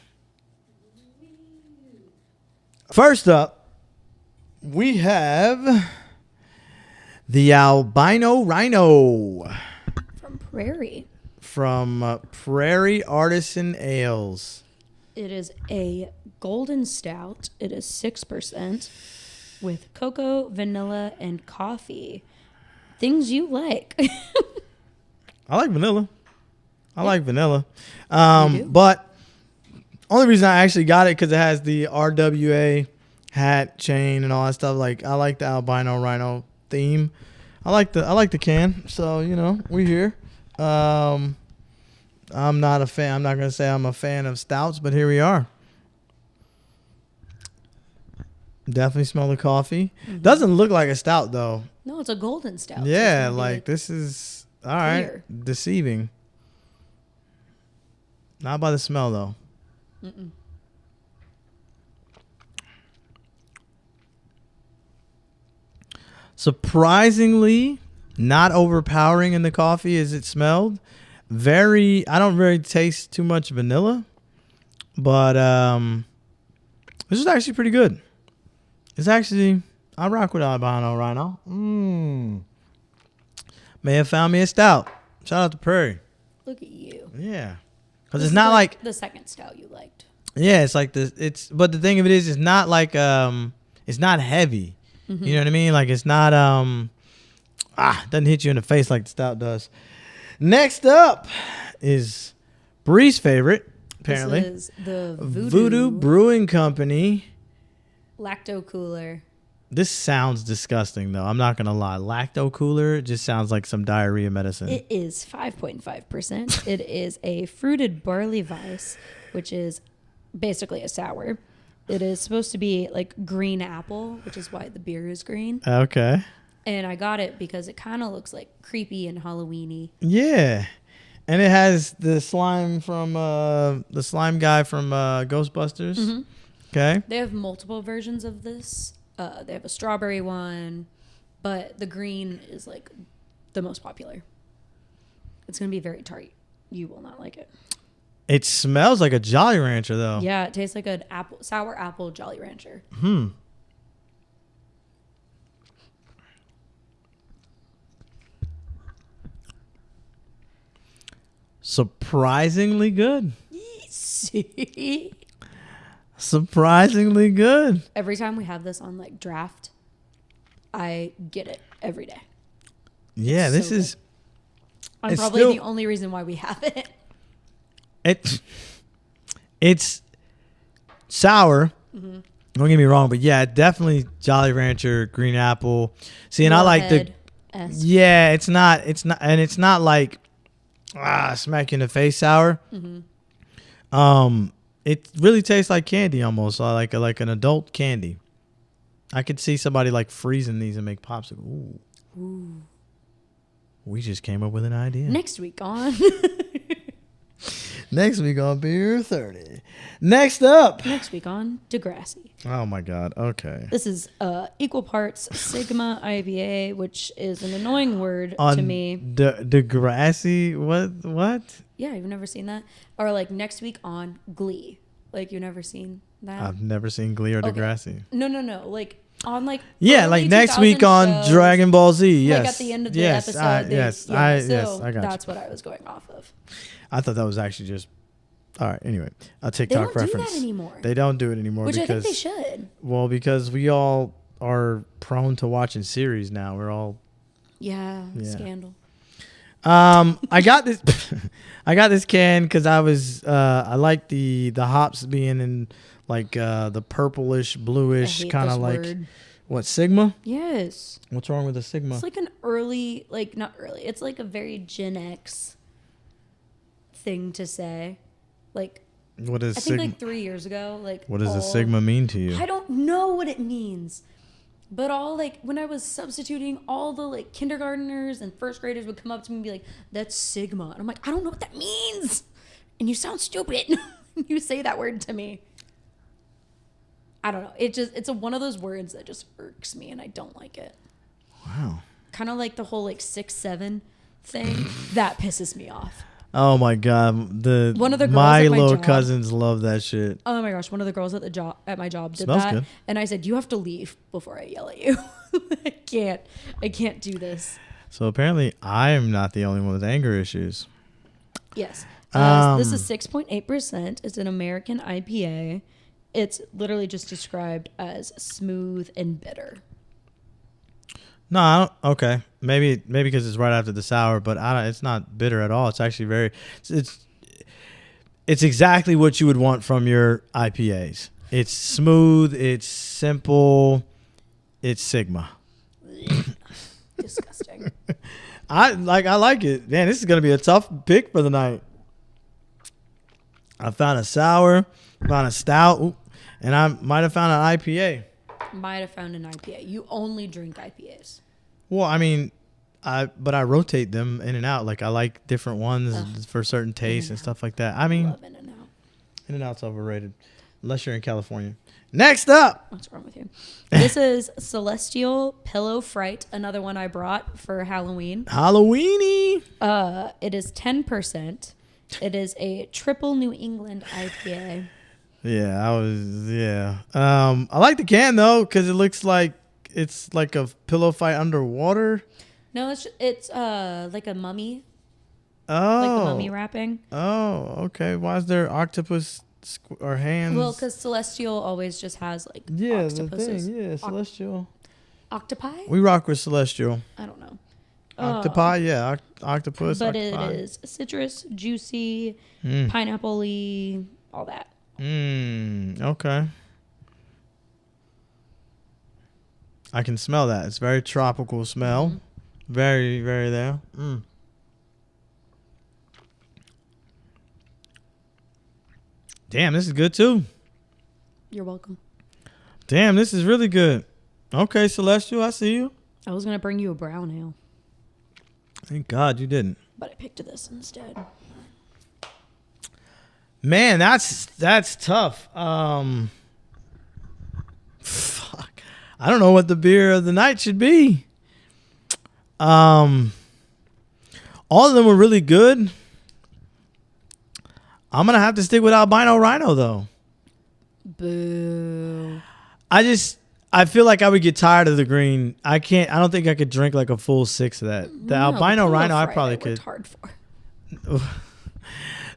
First up, we have the Albino Rhino From Prairie. from Prairie Artisan Ales. It is a golden stout. It is 6% with cocoa, vanilla, and coffee. Things you like. I like vanilla. But only reason I actually got it because it has the RWA hat, chain, and all that stuff. Like, I like the Albino Rhino theme. I like the can. So, you know, we're here. I'm not a fan. I'm not gonna say I'm a fan of stouts, but here we are. Definitely smell the coffee. Doesn't look like a stout though. No, it's a golden stout. So Yeah, it's gonna be, like this is all right. clear. Deceiving. Not by the smell though. Mm-mm. Surprisingly, not overpowering in the coffee as it smelled. I don't really taste too much vanilla, but this is actually pretty good. I rock with Albino Rhino. May have found me a stout. Shout out to Prairie. Look at you. Yeah. Because This it's is not like, the second stout you liked. yeah, it's like this, but the thing of it is, it's not like, it's not heavy. You know what I mean? Like it's not, doesn't hit you in the face like the stout does. Next up is Bri's favorite, apparently. This is the Voodoo Brewing Company. Lacto Cooler. This sounds disgusting, though. I'm not going to lie. Lacto Cooler just sounds like some diarrhea medicine. It is 5.5%. It is a fruited barley vice, which is basically a sour. It is supposed to be like green apple, which is why the beer is green. Okay. And I got it because it kind of looks like creepy and Halloween-y. Yeah. And it has the slime from the slime guy from Ghostbusters. Okay. They have multiple versions of this. They have a strawberry one, but the green is like the most popular. It's going to be very tart. You will not like it. It smells like a Jolly Rancher, though. Yeah, it tastes like an sour apple Jolly Rancher. Surprisingly good. See? Surprisingly good. Every time we have this on like draft, I get it every day. Yeah, this so is. I'm it's probably still- the only reason why we have it. It's sour. Don't get me wrong, but yeah, definitely Jolly Rancher, green apple. See, and I like the. Warhead-esque. Yeah, it's not like smack you in the face sour. It really tastes like candy almost, like an adult candy. I could see somebody like freezing these and make popsicle. Ooh. We just came up with an idea. Next week on Beer 30. Next up. Degrassi. Oh my God. Okay. This is equal parts Sigma IPA, which is an annoying word to me. Degrassi? What? Yeah, you've never seen that? Or like next week on Glee. Like you've never seen that? I've never seen Glee or Degrassi. No. Like on like yeah, early like next 2000 week on shows, Dragon Ball Z. Yes. Like at the end of the episode. I got that's you. what I was going off of. I thought that was actually just. All right. Anyway, a TikTok They don't reference. do that anymore. They don't do it anymore. Which because, I think they should. Well, because we all are prone to watching series now. We're all. Yeah. Scandal. I got this. I got this can because I like the hops being in like the purplish, bluish kind of like word. What, Sigma? Yes. What's wrong with the Sigma? It's like an early, like not early. It's like a very Gen X thing to say. Like What is I Sigma? think like 3 years ago, like What does a Sigma mean to you? I don't know what it means. But all like when I was substituting, all the like kindergartners and first graders would come up to me and be like, "That's Sigma." And I'm like, "I don't know what that means." And you sound stupid. You say that word to me. I don't know. It's one of those words that just irks me and I don't like it. Wow. Kind of like the whole like 6'7" thing. That pisses me off. Oh my god, One of the girls my at my little job- cousins love that shit. Oh my gosh, one of the girls at my job did Smells that, good. and I said, "You have to leave before I yell at you. I can't do this." So apparently, I am not the only one with anger issues. Yes. This is 6.8%. It's an American IPA. It's literally just described as smooth and bitter. No, I don't, okay. Maybe because it's right after the sour, but it's not bitter at all. It's actually very. It's exactly what you would want from your IPAs. It's smooth. It's simple. It's Sigma. Disgusting. I like it. Man, this is gonna be a tough pick for the night. I found a sour, found a stout, and I might have found an IPA. Might have found an IPA. You only drink IPAs. Well, I mean, I rotate them in and out. Like I like different ones for certain tastes and stuff like that. I mean, Love In-N-Out. In-N-Out's overrated, unless you're in California. Next up, What's wrong with you? This is Celestial Pillow Fright, another one I brought for Halloween. Halloweeny. It is 10%. It is a triple New England IPA. Yeah. I like the can though because it looks like it's like a pillow fight underwater. No, it's like a mummy. Oh, Like the mummy wrapping. Oh, okay. Why is there octopus or hands? Well, because Celestial always just has like the octopuses. thing. Yeah, Celestial. Octopi? We rock with Celestial. I don't know. Octopi, yeah, octopus. But octopi. it is citrus, juicy, pineapple-y, all that. Okay. I can smell that. It's very tropical smell. Very, very there. Damn, this is good too. You're welcome. Damn, this is really good. Okay, Celestial, I see you. I was gonna bring you a brown ale, Thank God you didn't. but I picked this instead. Man, that's tough. Fuck. I don't know what the beer of the night should be. All of them were really good. I'm gonna have to stick with Albino Rhino though. Boo. I feel like I would get tired of the green. I don't think I could drink like a full 6 of that. The Albino Rhino I probably could. Hard for.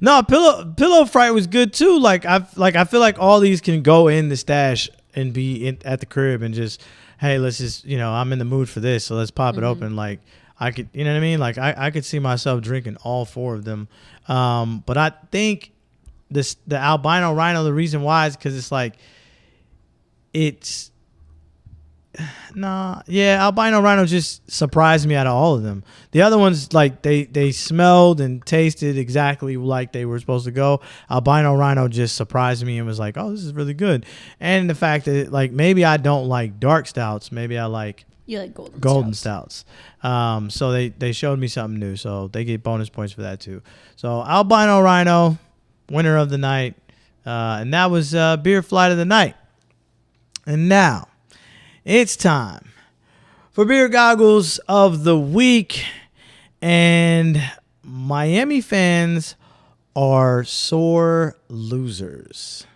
No, Pillow Fright was good too. Like I feel like all these can go in the stash and be at the crib and just, hey, let's just, I'm in the mood for this, so let's pop it open. Like I could, you know what I mean? Like I could see myself drinking all 4 of them. But I think the Albino Rhino, the reason why is because it's like Albino Rhino just surprised me out of all of them. The other ones, like they smelled and tasted exactly like they were supposed to go. Albino Rhino just surprised me and was like, oh, this is really good. And the fact that like maybe I don't like dark stouts, maybe I like golden stouts. So they showed me something new, so they get bonus points for that too. So Albino Rhino, winner of the night, and that was beer flight of the night. And now it's time for beer goggles of the week, and Miami fans are sore losers.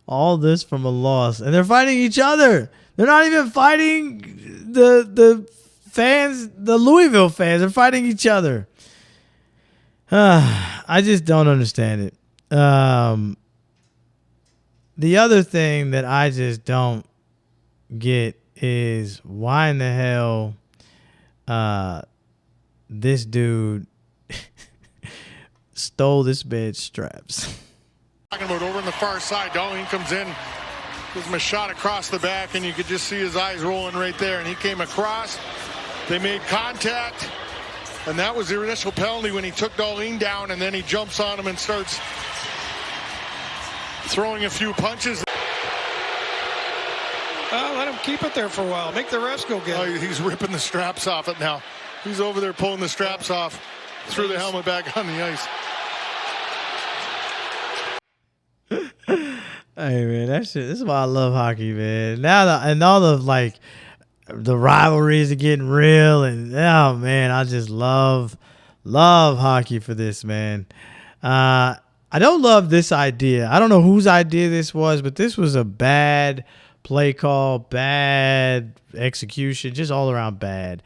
All this from a loss, and they're fighting each other. They're not even fighting the fans, the Louisville fans. They're fighting each other. I just don't understand it. The other thing that I just don't get is why in the hell this dude stole this bed's straps. Talking about over on the far side, Darlene comes in, gives him a shot across the back, and you could just see his eyes rolling right there. And he came across, they made contact, and that was the initial penalty when he took Darlene down, and then he jumps on him and starts throwing a few punches. Let him keep it there for a while. Make the refs go get it. He's ripping the straps off it now. He's over there pulling the straps off, threw the helmet back on the ice. Hey man, that shit. This is why I love hockey, man. Now and all the like the rivalries are getting real, and oh man, I just love hockey for this, man. I don't love this idea. I don't know whose idea this was, but this was a bad play call, bad execution, just all around bad.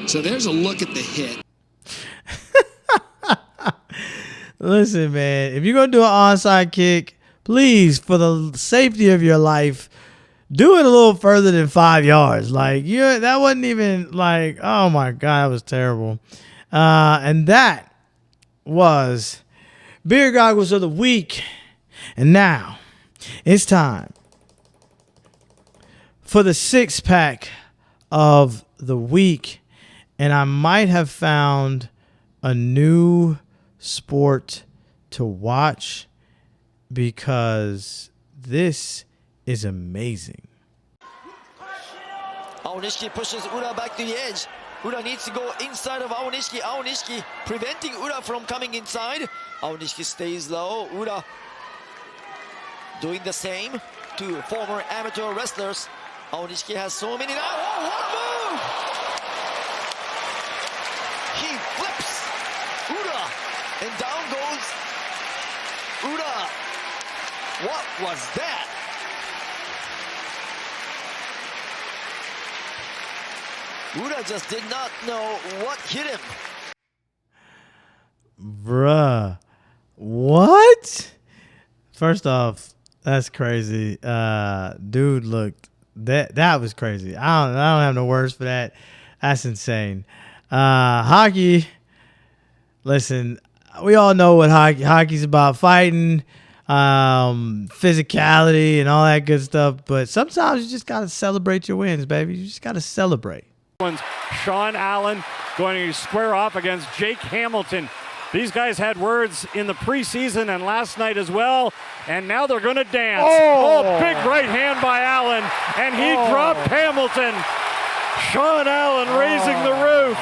So there's a look at the hit. Listen, man, if you're going to do an onside kick, please, for the safety of your life, do it a little further than 5 yards. Like, that wasn't even like, oh my God, that was terrible. And that was Beer Goggles of the Week. And now it's time for the 6-pack of the week. And I might have found a new sport to watch because this is amazing. Aonishki pushes Ura back to the edge. Ura needs to go inside of Aonishki. Aonishki preventing Ura from coming inside. Aonishki stays low. Ura doing the same to former amateur wrestlers. Aonishki has so many now. Oh, what a move! He flips Ura, and down goes Ura. What was that? Ura just did not know what hit him. Bruh. What? First off, that's crazy. Dude looked that was crazy. I don't have no words for that. That's insane. Hockey, listen, we all know what hockey's about, fighting, physicality and all that good stuff, but sometimes you just got to celebrate your wins, baby. You just got to celebrate. Sean Allen going to square off against Jake Hamilton. These guys had words in the preseason and last night as well, and now they're going to dance. Oh, big right hand by Allen, and he dropped Hamilton. Sean Allen raising the roof.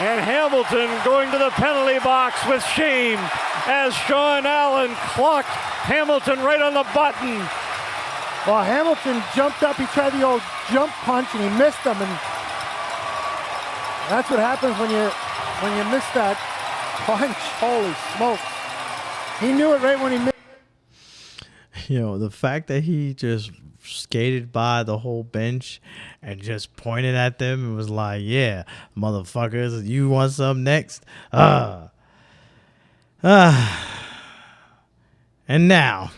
And Hamilton going to the penalty box with shame as Sean Allen clocked Hamilton right on the button. Well, Hamilton jumped up. He tried the old jump punch, and he missed him. And that's what happens when you miss that punch. Holy smokes. He knew it right when he missed. The fact that he just skated by the whole bench and just pointed at them and was like, yeah, motherfuckers, you want some next? And now,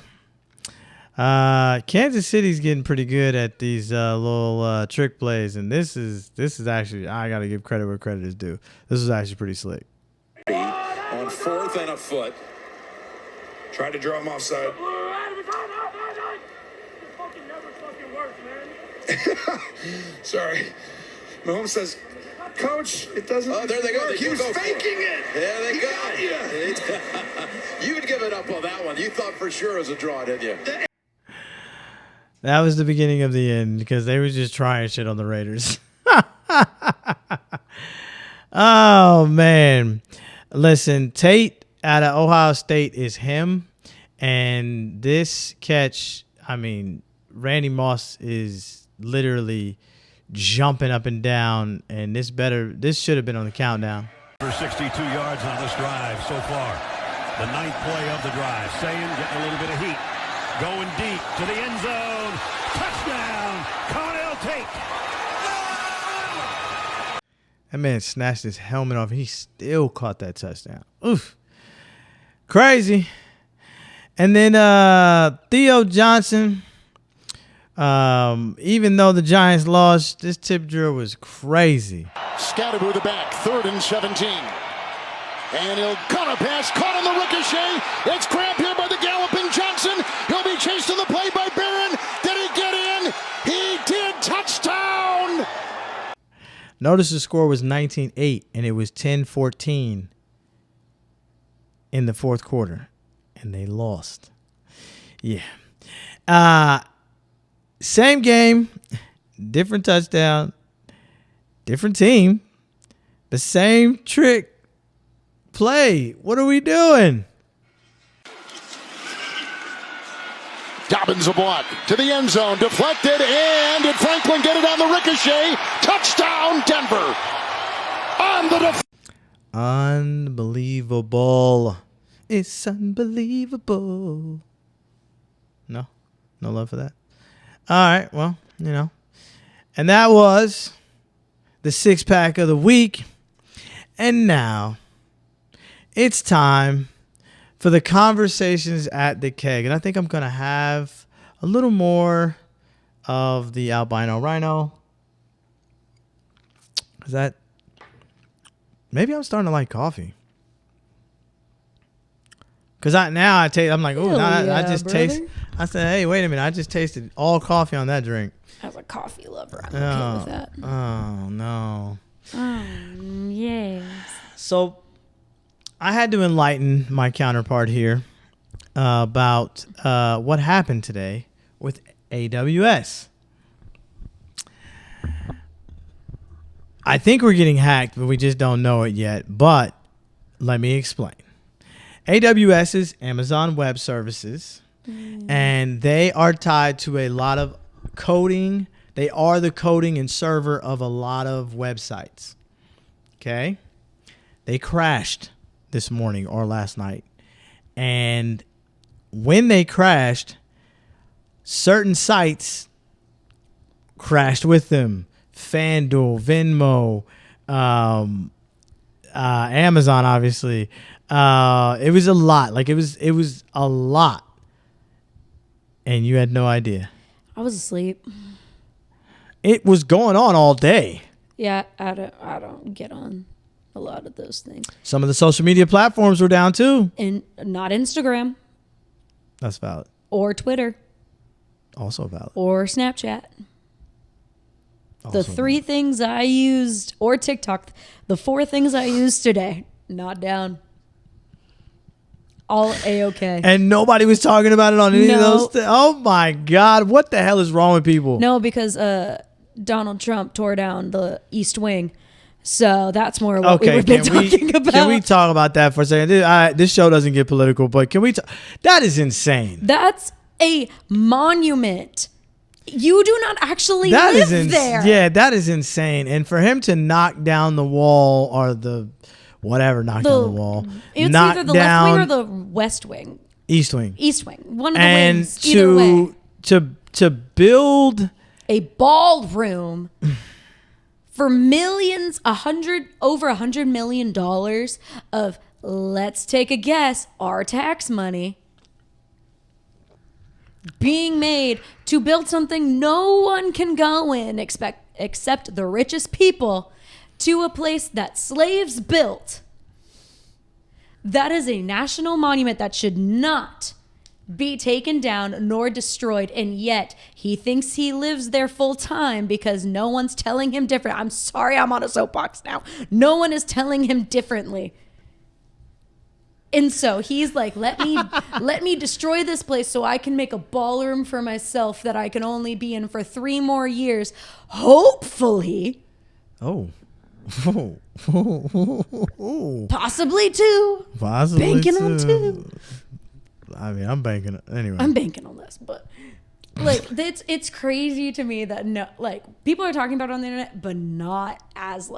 Kansas City's getting pretty good at these little trick plays, and this is actually, I got to give credit where credit is due. This is actually pretty slick. On 4th and a foot. Try to draw him offside. Sorry. Mahomes says, Coach, it doesn't. Oh, there they go. He was faking it. There they go. You would give it up on that one. You thought for sure it was a draw, didn't you? That was the beginning of the end because they were just trying shit on the Raiders. Oh, man. Listen, Tate out of Ohio State is him. And this catch, I mean, Randy Moss is literally jumping up and down, and this should have been on the countdown. For 62 yards on this drive so far. The 9th play of the drive. Sayin getting a little bit of heat. Going deep to the end zone. Touchdown, Connell Tate. That man snatched his helmet off. He still caught that touchdown. Oof. Crazy. And then Theo Johnson, even though the Giants lost, this tip drill was crazy. Scattered with the back, 3rd and 17. And he'll cut a pass, caught on the ricochet. It's grabbed here by the galloping Johnson. He'll be chased to the play by Barron. Did he get in? He did. Touchdown! Notice the score was 19-8, and it was 10-14 in the fourth quarter, and they lost. Yeah. Same game, different touchdown, different team, the same trick play. What are we doing? Dobbins a block to the end zone, deflected, and did Franklin get it on the ricochet? Touchdown, Denver. On the Unbelievable. It's unbelievable. No love for that. All right, well, and that was the six pack of the week. And now it's time for the conversations at the keg. And I think I'm going to have a little more of the albino rhino. Is that maybe I'm starting to like coffee. Because I'm like, oh, I just taste. I said, hey, wait a minute. I just tasted all coffee on that drink. As a coffee lover, I'm okay with that. Oh, no. Yes. So I had to enlighten my counterpart here about what happened today with AWS. I think we're getting hacked, but we just don't know it yet. But let me explain. AWS is Amazon Web Services, and they are tied to a lot of coding. They are the coding and server of a lot of websites. Okay? They crashed this morning or last night. And when they crashed, certain sites crashed with them. FanDuel, Venmo, Amazon, obviously. It was a lot. It was a lot. And you had no idea. I was asleep. It was going on all day. Yeah, I don't get on a lot of those things. Some of the social media platforms were down too. And not Instagram. That's valid. Or Twitter. Also valid. Or Snapchat. Also the three valid. Things I used, or TikTok, the 4 things I used today, not down. All A-okay. And nobody was talking about it on any of those things. Oh my God. What the hell is wrong with people? No, because Donald Trump tore down the East Wing. So that's more what we've been talking about. Can we talk about that for a second? This show doesn't get political, but can we that is insane. That's a monument. You do not actually live there. Yeah, that is insane. And for him to knock down the wall or the whatever, knock down the wall. It's either the left wing or the west wing. East wing. East wing. One of the wings. Either way. To build a ballroom for millions, over $100 million of, let's take a guess, our tax money being made to build something no one can go in except the richest people, to a place that slaves built. That is a national monument that should not be taken down nor destroyed, and yet he thinks he lives there full time because no one's telling him different. I'm sorry, I'm on a soapbox now. No one is telling him differently. And so he's like, let me destroy this place so I can make a ballroom for myself that I can only be in for 3 more years. Hopefully. Oh. Possibly 2. Possibly banking 2. on 2. I mean, I'm banking anyway. I'm banking on this, but it's crazy to me that people are talking about it on the internet, but not as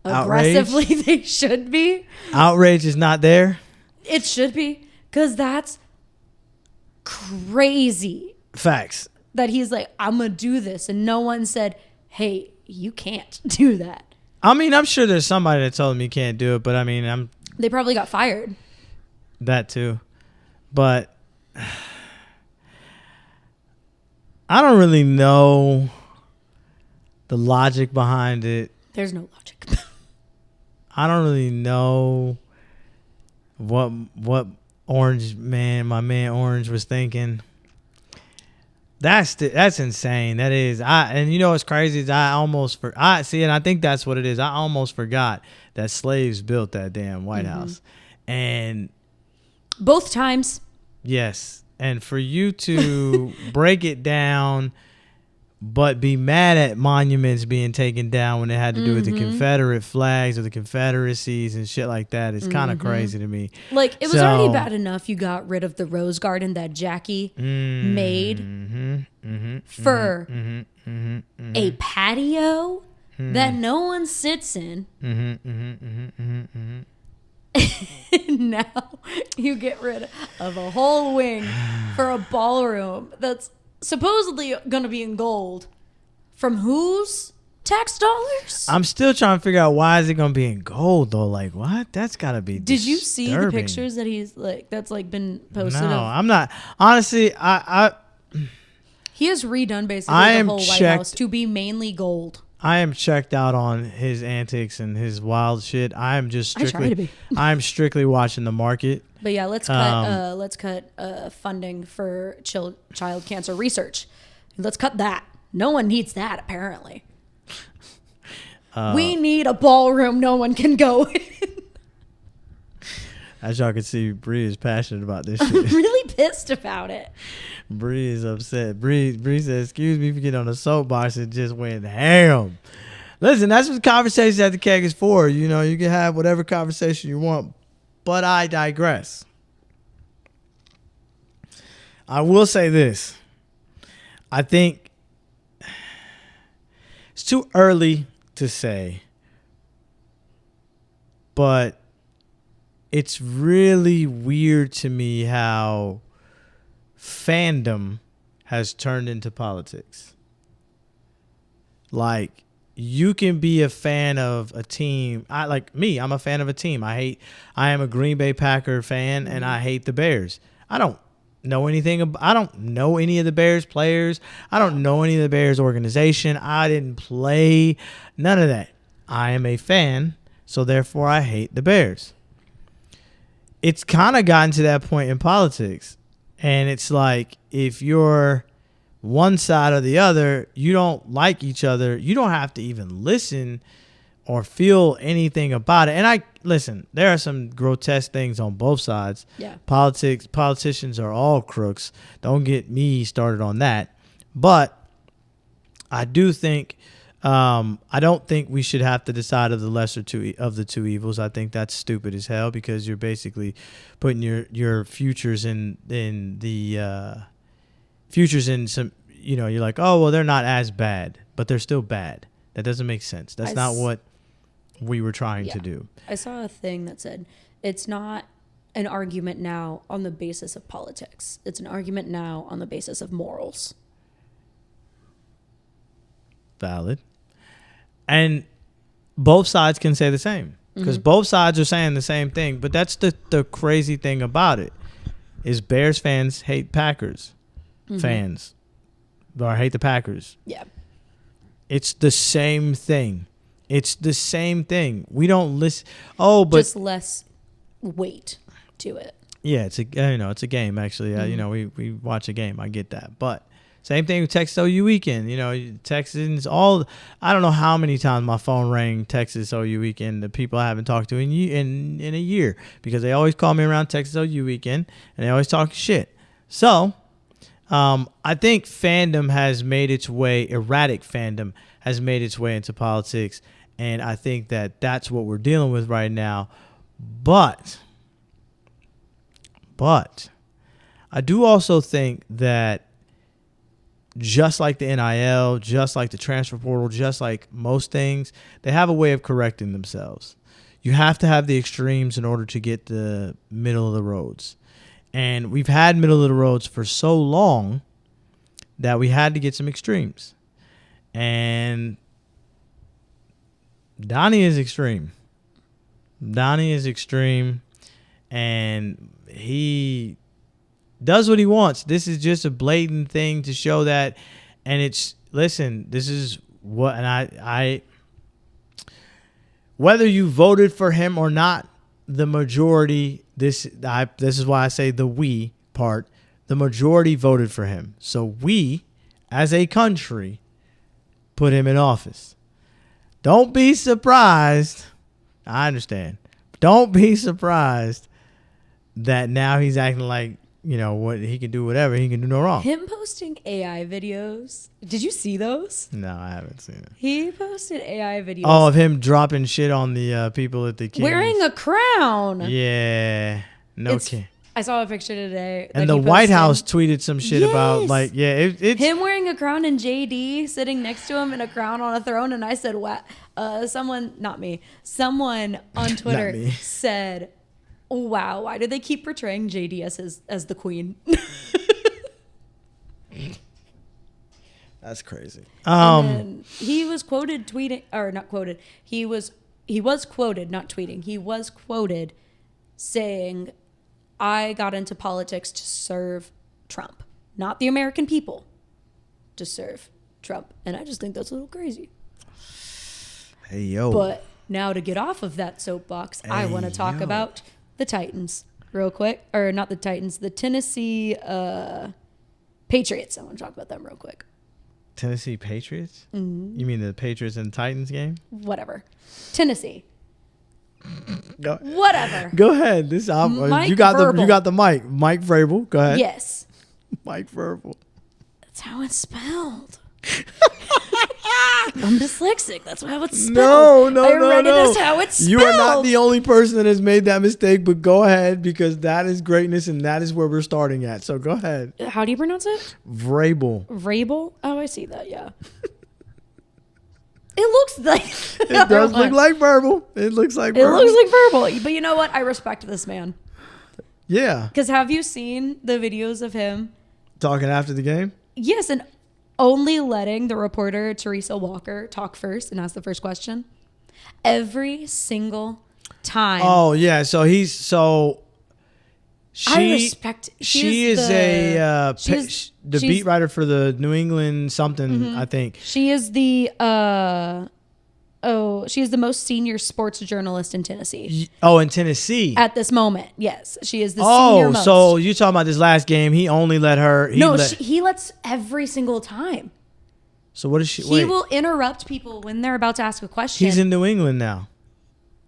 aggressively they should be. Outrage is not there. It should be, because that's crazy. Facts. That he's like, I'm gonna do this, and no one said, hey, you can't do that. I mean, I'm sure there's somebody that told him he can't do it, but I mean, They probably got fired. that too. But I don't really know the logic behind it. There's no logic. I don't really know what Orange man, my man Orange was thinking. That's insane. That is. And you know what's crazy is I see, and I think that's what it is. I almost forgot that slaves built that damn White House. And both times. Yes. And for you to break it down but be mad at monuments being taken down when it had to do with the Confederate flags or the Confederacies and shit like that is kind of crazy to me. Like, it was already bad enough you got rid of the Rose Garden that Jackie made for a patio that no one sits in. Now you get rid of a whole wing for a ballroom that's supposedly going to be in gold. From whose tax dollars? I'm still trying to figure out why is it going to be in gold though. Like, what? That's got to be Did you see the disturbing. pictures that he's like that's like been posted? No, I'm not. Honestly, he has redone basically I the am whole White checked- House to be mainly gold. I am checked out on his antics and his wild shit. I am just I try to strictly be. I'm strictly watching the market. But yeah, let's cut funding for child cancer research. Let's cut that. No one needs that apparently. We need a ballroom no one can go in. As y'all can see, Bri is passionate about this I'm shit. really pissed about it. Bri is upset. Bri said, "Excuse me for getting on the soapbox and just went ham." Listen, that's what conversations at the keg is for. You know, you can have whatever conversation you want, but I digress. I will say this. I think it's too early to say, but it's really weird to me how fandom has turned into politics. Like, you can be a fan of a team. I'm a fan of a team. I am a Green Bay Packer fan and I hate the Bears. I don't know anything. I don't know any of the Bears players. I don't know any of the Bears organization. I didn't play none of that. I am a fan, so therefore I hate the Bears. It's kind of gotten to that point in politics. And it's like, if you're one side or the other, you don't like each other, you don't have to even listen or feel anything about it. And listen, there are some grotesque things on both sides. Yeah. Politicians are all crooks. Don't get me started on that. But I do think, I don't think we should have to decide of the lesser of the two evils. I think that's stupid as hell because you're basically putting your futures in the futures in some, you know, you're like, oh, well, they're not as bad, but they're still bad. That doesn't make sense. That's not what we were trying to do. I saw a thing that said it's not an argument now on the basis of politics. It's an argument now on the basis of morals. Valid. And both sides can say the same because both sides are saying the same thing. But that's the crazy thing about it is Bears fans hate Packers fans or hate the Packers. Yeah. It's the same thing. It's the same thing. We don't listen. Oh, but just less weight to it. Yeah, it's a game actually. You know, we watch a game. I get that, but same thing with Texas OU weekend. You know, Texans all. I don't know how many times my phone rang Texas OU weekend. The people I haven't talked to in a year because they always call me around Texas OU weekend and they always talk shit. So, I think fandom has made its way. Erratic fandom has made its way into politics, and I think that's what we're dealing with right now. But I do also think that just like the NIL, just like the transfer portal, just like most things, they have a way of correcting themselves. You have to have the extremes in order to get the middle of the roads. And we've had middle of the roads for so long that we had to get some extremes. And Donnie is extreme. Donnie is extreme, and he does what he wants. This is just a blatant thing to show that, and it's, listen, this is what, and I whether you voted for him or not, the majority, this is why I say the we part, the majority voted for him. So we, as a country, put him in office. Don't be surprised. I understand. Don't be surprised that now he's acting like, you know, what he can do, whatever. He can do no wrong. Him posting AI videos. Did you see those? No, I haven't seen it. He posted AI videos. Oh, of him dropping shit on the people at the Kings. Wearing a crown. Yeah. No kidding. I saw a picture today. And the White House tweeted some shit about, like, yeah, it's him wearing a crown and JD sitting next to him in a crown on a throne. And I said, "What?" Someone, not me, someone on Twitter said, "Wow, why do they keep portraying JD as the queen?" That's crazy. And then he was quoted tweeting, or not quoted. He was quoted, not tweeting. He was quoted saying, "I got into politics to serve Trump, not the American people, to serve Trump." And I just think that's a little crazy. Hey, yo. But now to get off of that soapbox, I want to talk about the Titans real quick. Or not the Titans, the Tennessee Patriots. I want to talk about them real quick. Tennessee Patriots? Mm-hmm. You mean the Patriots and Titans game? Whatever. Tennessee. Go, whatever. Go ahead. You got the mic. Mike Vrabel. Go ahead. Yes. Mike Vrabel. That's how it's spelled. I'm dyslexic. That's how it's spelled. No. I read it as how it's spelled. You are not the only person that has made that mistake, but go ahead, because that is greatness and that is where we're starting at. So go ahead. How do you pronounce it? Vrabel. Vrabel? Oh, I see that. Yeah. It looks like it does look like Verbal. It looks like Verbal. It looks like Verbal. But you know what? I respect this man. Yeah. Because have you seen the videos of him talking after the game? Yes, and only letting the reporter Teresa Walker talk first and ask the first question every single time. Oh yeah, she I respect. She is the beat writer for the New England something. Mm-hmm. I think she is the she is the most senior sports journalist in Tennessee. Oh, in Tennessee at this moment, yes, she is the senior most. So you talking about this last game? He only let her. He lets every single time. So what is she? He will interrupt people when they're about to ask a question. He's in New England now.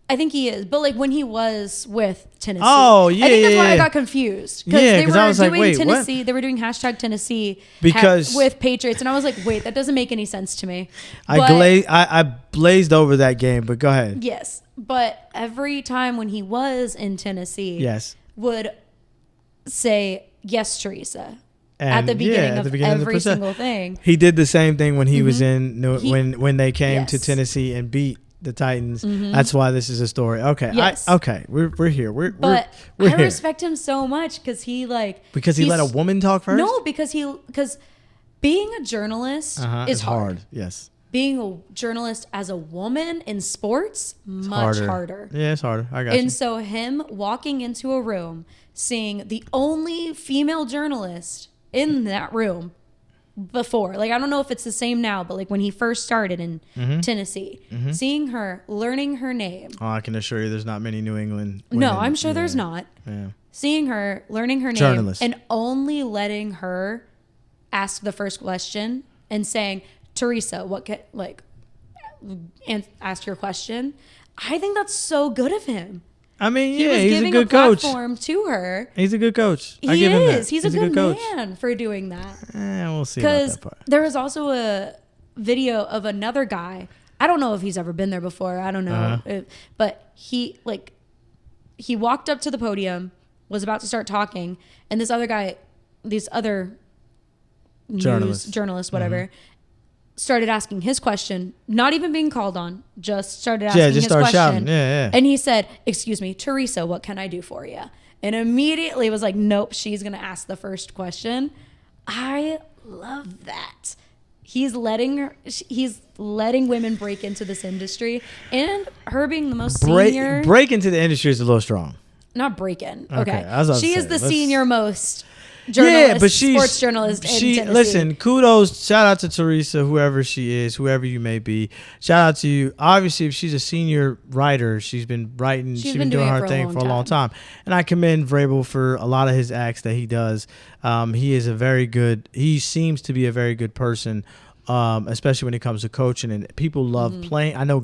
I think he is, but like when he was with Tennessee. Oh yeah, I think that's why I got confused because they were I was doing like, wait, Tennessee. what? They were doing #Tennessee because with Patriots, and I was like, wait, that doesn't make any sense to me. I blazed over that game, but go ahead. Yes, but every time when he was in Tennessee, would say yes, Teresa. And at the beginning of every single thing, he did the same thing when he was in when they came to Tennessee and beat the Titans. Mm-hmm. That's why this is a story. Okay. Yes. We're here. We're I here. respect him so much because he because he let a woman talk first. No, because being a journalist is hard. Yes. Being a journalist as a woman in sports much harder. Yeah, it's harder. I got you. And so him walking into a room, seeing the only female journalist in that room before, like I don't know if it's the same now, but like when he first started in Tennessee, seeing her, learning her name. Oh, I can assure you there's not many New England women. No, I'm sure there's not. Yeah. Seeing her, learning her name, and only letting her ask the first question and saying, Teresa, and ask your question. I think that's so good of him. I mean, he was he's giving a good coach. Platform to her. He's a good coach. He is. He's a good man for doing that. We'll see about that part. There was also a video of another guy. I don't know if he's ever been there before. I don't know. But he walked up to the podium, was about to start talking, and this other journalist, whatever, started asking his question, not even being called on, just started asking his question. Shouting. Yeah. And he said, "Excuse me, Teresa, what can I do for you?" And immediately was like, nope, she's going to ask the first question. I love that. He's letting women break into this industry, and her being the most senior. Break into the industry is a little strong. Not break in. Okay, Okay. I was about to She is say, the let's- senior most journalist, but she's sports journalist in Tennessee. Listen, kudos, shout out to Teresa, whoever she is, whoever you may be. Shout out to you. Obviously, if she's a senior writer, she's been writing, she's been doing her thing for a long time. And I commend Vrabel for a lot of his acts that he does. He seems to be a very good person. Especially when it comes to coaching, and people love playing. I know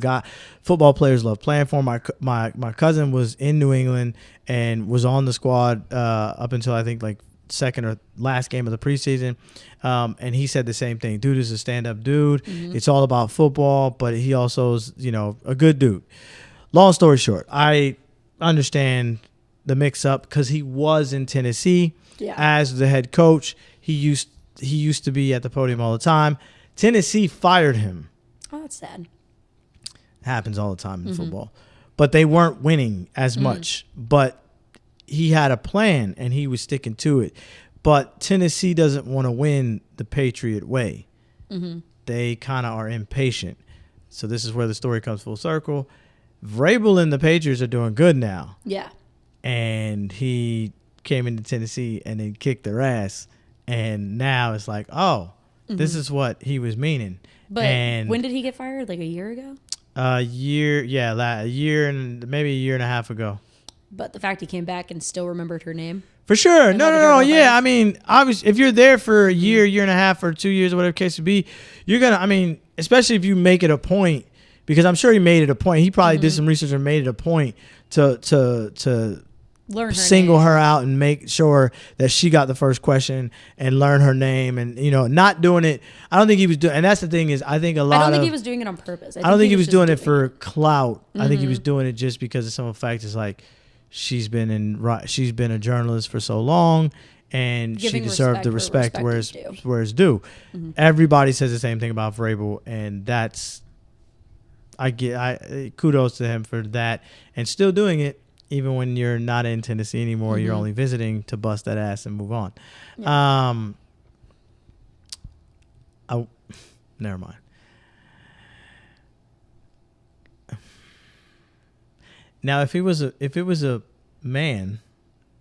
football players love playing for him. My cousin was in New England and was on the squad up until I think like second or last game of the preseason, and he said the same thing. Dude is a stand-up dude. It's all about football, but he also is, a good dude. Long story short, I understand the mix-up because he was in Tennessee as the head coach. He used to be at the podium all the time. Tennessee fired him. Oh, that's sad. It happens all the time in football. But they weren't winning as much. But he had a plan, and he was sticking to it. But Tennessee doesn't want to win the Patriot way. They kind of are impatient. So this is where the story comes full circle. Vrabel and the Patriots are doing good now. Yeah. And he came into Tennessee and then kicked their ass. And now it's like, oh, this is what he was meaning. But and when did he get fired? Like a year ago? a year and maybe a year and a half ago. But the fact he came back and still remembered her name. For sure. No. Yeah. Heist. I mean, obviously, if you're there for a year and a half, or 2 years, or whatever the case would be, you're going to, I mean, especially if you make it a point, because I'm sure he made it a point. He probably did some research and made it a point to learn her single name. her out and make sure that she got the first question and learn her name, and not doing it. I don't think he was doing, and that's the thing is, I think a lot I don't think he was doing it on purpose. I don't think he was just doing it for clout. I think he was Mhm. doing it just because of some of the fact is like she's been a journalist for so long, and Giving she deserved the respect respect where where it's due. Mhm. Everybody says the same thing about Vrabel, and that's kudos to him for that, and still doing it even when you're not in Tennessee anymore. You're only visiting to bust that ass and move on. Yeah. Never mind. Now, if it was a man,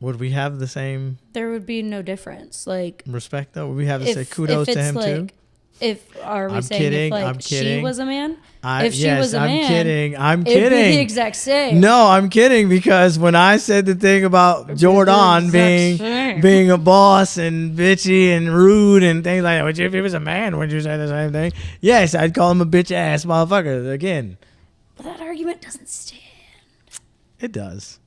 would we have the same There would be no difference. Like respect though? Would we have to say kudos to him too? Are we I'm saying kidding, if I'm like kidding. she was a man? I'm man, kidding. I'm it'd be kidding. the exact same. No, I'm kidding, because when I said the thing about Jordan exact same. being a boss and bitchy and rude and things like that, if he was a man, would you say the same thing? Yes, I'd call him a bitch ass motherfucker again. But that argument doesn't stand. It does.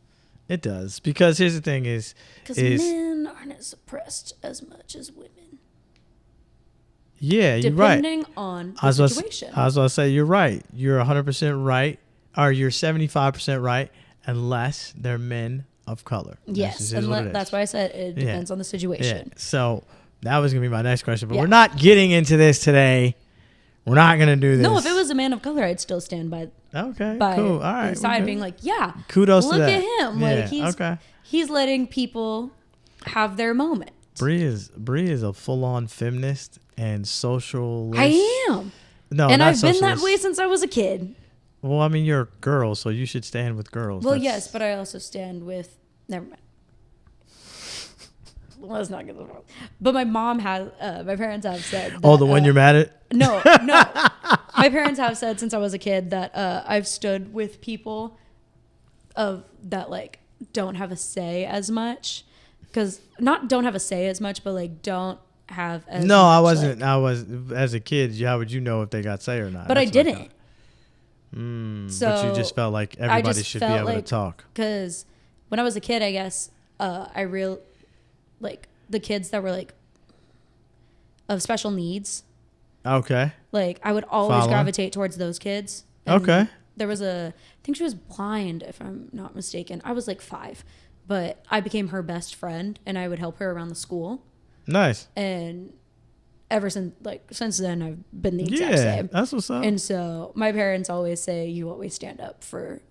It does. Because here's the thing is Because men aren't as suppressed as much as women. Yeah, you're right. Depending on the situation. I was going to say, you're right. You're 100% right, or you're 75% right, unless they're men of color. Yes, that's why I said it depends on the situation. Yeah. So that was going to be my next question, but we're not getting into this today. We're not going to do this. No, if it was a man of color, I'd still stand by. Okay, by cool. All right, his side, okay. being like, yeah, kudos look to that. at him. Yeah, Like he's letting people have their moment. Bri is a full-on feminist and socialist. I am. No, and not I've been that socialist. way since I was a kid. Well, I mean, you're a girl, so you should stand with girls. Well, yes, but I also stand with. Never mind. Let's not get this wrong. But my mom has. My parents have said. That, the one you're mad at? No. My parents have said since I was a kid that I've stood with people that like don't have a say as much, because not don't have a say as much, but like don't have. As No, much, I wasn't. Like, I was as a kid. How would you know if they got say or not? but I That's what didn't. So but you just felt like everybody should be able to talk. Because when I was a kid, I guess like the kids that were like of special needs. Okay. Like I would always gravitate towards those kids. And okay. There was I think she was blind, if I'm not mistaken. I was like 5, but I became her best friend, and I would help her around the school. Nice. And ever since then, I've been the exact same. That's what's up. And so my parents always say, you always stand up for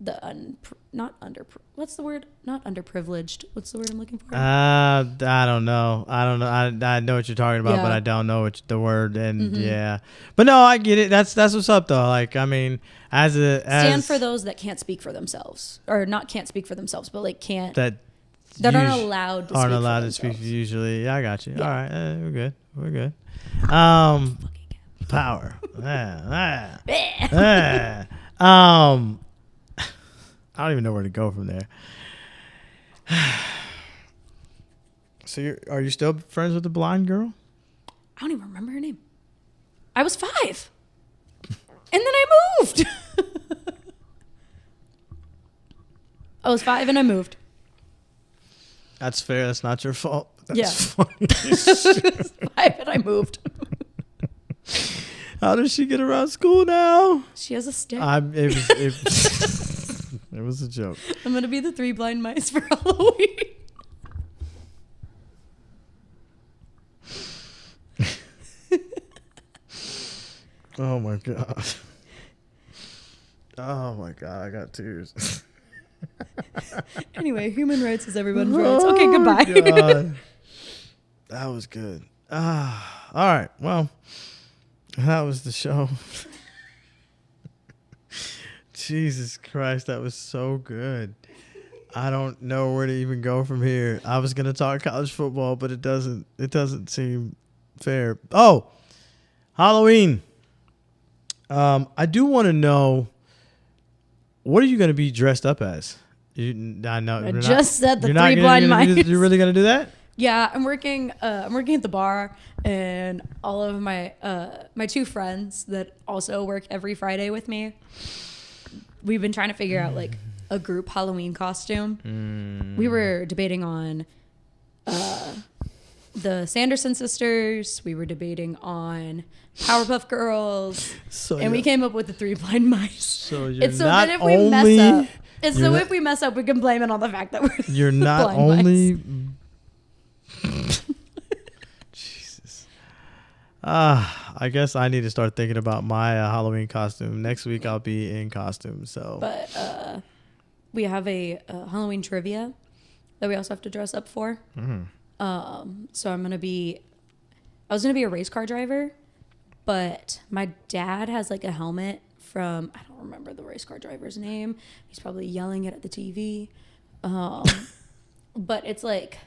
what's the word? Not underprivileged. What's the word I'm looking for? I don't know. I know what you're talking about, Yeah. but I don't know the word. And yeah, but no, I get it. That's what's up though. Like, I mean, stand for those that can't speak for themselves, or not can't speak for themselves, but like that aren't allowed to aren't speak allowed for to speak themselves. usually. Yeah, I got you. Yeah. All right, we're good. Power. I don't even know where to go from there. So are you still friends with the blind girl? I don't even remember her name. I was 5. And then I moved. I was 5 and I moved. That's fair. That's not your fault. That's Yeah. funny. I was 5 and I moved. How does she get around school now? She has a stick. It was a joke. I'm going to be the 3 blind mice for Halloween. Oh my god. Oh my god, I got tears. Anyway, human rights is everyone's rights. Okay, goodbye. God. That was good. All right. Well, that was the show. Jesus Christ, that was so good. I don't know where to even go from here. I was gonna talk college football, but it doesn't seem fair. Oh, Halloween. I do want to know, what are you gonna be dressed up as? I know. I just said the you're not 3 blind mice. You're really gonna do that? Yeah, I'm working at the bar, and all of my 2 friends that also work every Friday with me, we've been trying to figure out like a group Halloween costume. We were debating on the Sanderson sisters. We were debating on Powerpuff Girls, and we came up with the 3 blind mice. So If we mess up, we can blame it on the fact that You're not blind only. mice. Jesus. I guess I need to start thinking about my Halloween costume. Next week I'll be in costume. So. But we have a Halloween trivia that we also have to dress up for. So I was gonna be a race car driver, but my dad has like a helmet from, I don't remember the race car driver's name. He's probably yelling it at the TV. But it's like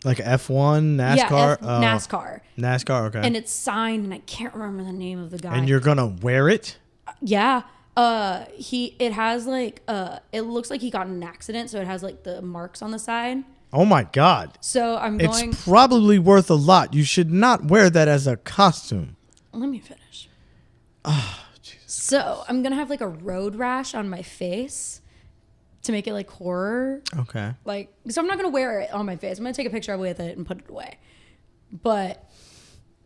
F1, NASCAR? Yeah, NASCAR. NASCAR, okay. And it's signed, and I can't remember the name of the guy. And you're gonna wear it? Yeah. It has like it looks like he got in an accident, so it has like the marks on the side. Oh my God. So It's probably worth a lot. You should not wear that as a costume. Let me finish. Oh, Jesus. So I'm gonna have like a road rash on my face to make it like horror. Okay. So I'm not gonna wear it on my face. I'm gonna take a picture with it and put it away. But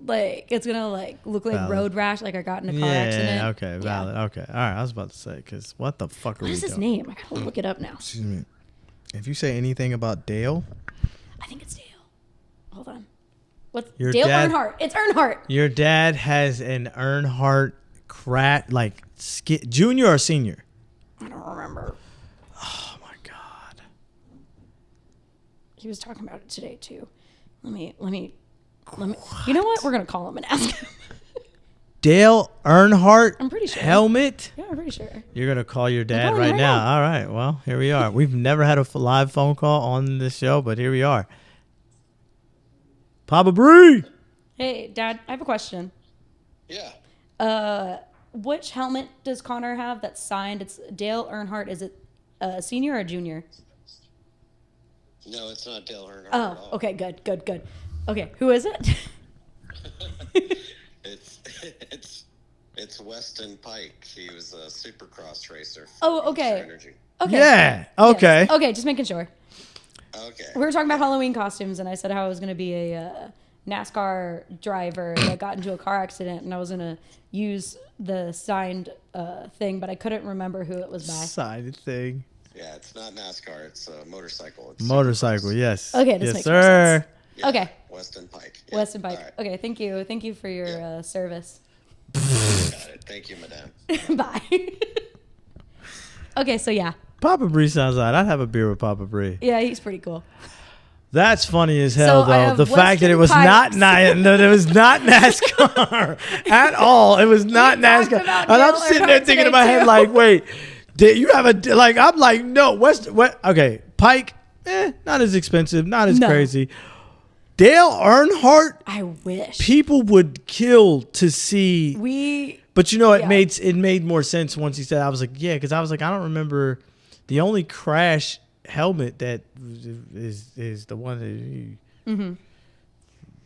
it's gonna look like valid. road rash, like I got in a car accident. Yeah, okay, valid. Yeah. Okay. All right, I was about to say, because what the fuck are we doing? What is his name? I gotta look it up now. Excuse me. If you say anything about Dale. I think it's Dale. Hold on. What's Your Dale dad, Earnhardt? It's Earnhardt. Your dad has an Earnhardt junior or senior? I don't remember. Oh my God. He was talking about it today too. Let me. You know what? We're gonna call him and ask him. Dale Earnhardt. I'm pretty sure. Helmet. Yeah, I'm pretty sure. You're gonna call your dad right now. All right. Well, here we are. We've never had a live phone call on this show, but here we are. Papa Bri. Hey, Dad. I have a question. Yeah. Which helmet does Connor have that's signed? It's Dale Earnhardt. Is it a senior or a junior? No, it's not Dale Earnhardt. Oh, okay. Good. Okay, who is it? It's Weston Pike. He was a supercross racer. Oh, okay. Okay. Yeah. Okay. Yes. Okay, just making sure. Okay. We were talking about Halloween costumes, and I said how I was going to be a NASCAR driver that got into a car accident, and I was going to use the signed thing, but I couldn't remember who it was by. Signed thing. Yeah, it's not NASCAR. It's a motorcycle. It's motorcycle. Yes. Okay, this yes, makes sir. more sense. Yeah, okay. Weston Pike. Yeah. Weston Pike. Right. Okay, thank you. Thank you for your service. Got it. Thank you, madame. Bye. Okay, so yeah. Papa Bri sounds like I'd have a beer with Papa Bri. Yeah, he's pretty cool. That's funny as hell, So I though. have The fact that it was Weston it was not NASCAR at all. It was not NASCAR. And I'm sitting there thinking in my head, like, wait, did you have a like? I'm like, no, okay, Pike, not as expensive, not as crazy. Dale Earnhardt, I wish people would kill to see. But you know, it made more sense once he said. I was like, yeah, because I was like, I don't remember the only crash helmet that is the one that Mm-hmm.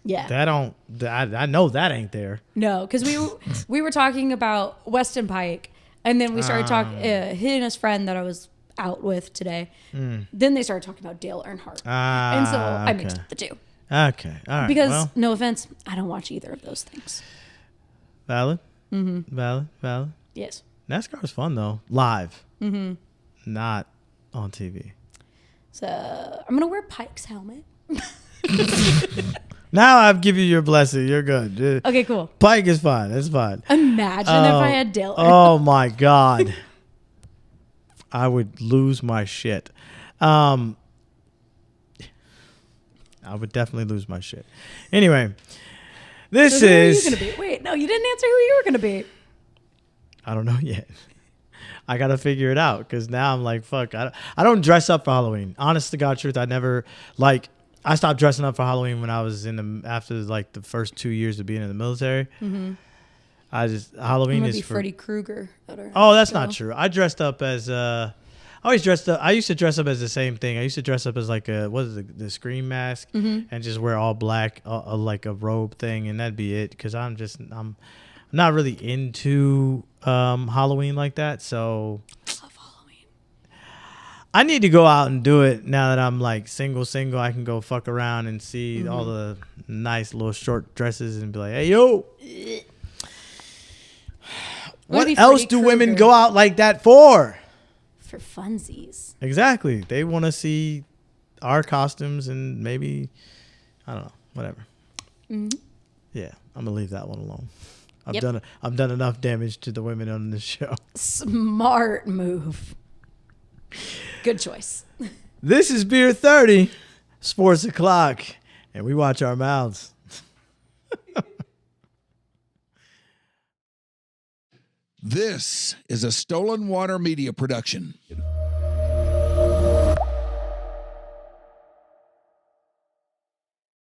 Yeah. I know that ain't there. No, because we were talking about Weston Pike, and then we started talking. He and his friend that I was out with today. Then they started talking about Dale Earnhardt, and so I mixed up the two. Okay, all right. Because no offense, I don't watch either of those things. Valid. Mm-hmm. Valid. Yes. NASCAR is fun though, live. Mm-hmm. Not on TV. So I'm gonna wear Pike's helmet. Now I've given you your blessing. You're good. Okay, cool. Pike is fine. It's fine. Imagine if I had Dale. Oh my God. I would lose my shit. I would definitely lose my shit. Anyway, this so who is. Are you gonna be? Wait, no, you didn't answer who you were gonna be. I don't know yet. I gotta figure it out because now I'm like, fuck. I don't dress up for Halloween. Honest to God, truth, I never like. I stopped dressing up for Halloween when I was after like the first 2 years of being in the military. Mm-hmm. Halloween is be for Freddy Krueger. Oh, that's not true. I dressed up as I always dressed up. I used to dress up as the same thing. I used to dress up as like the Scream mask and just wear all black, like a robe thing, and that'd be it. Because I'm not really into Halloween like that. So I love Halloween. I need to go out and do it now that I'm like single. I can go fuck around and see all the nice little short dresses and be like, hey, yo. What else do women go out like that for? For funsies. Exactly. They want to see our costumes and maybe, I don't know, whatever. Mm-hmm. Yeah, I'm gonna leave that one alone. Yep. I've done enough damage to the women on this show. Smart move. Good choice. This is Beer 30, Sports O'Clock, and we watch our mouths. This is a Stolen Water Media production.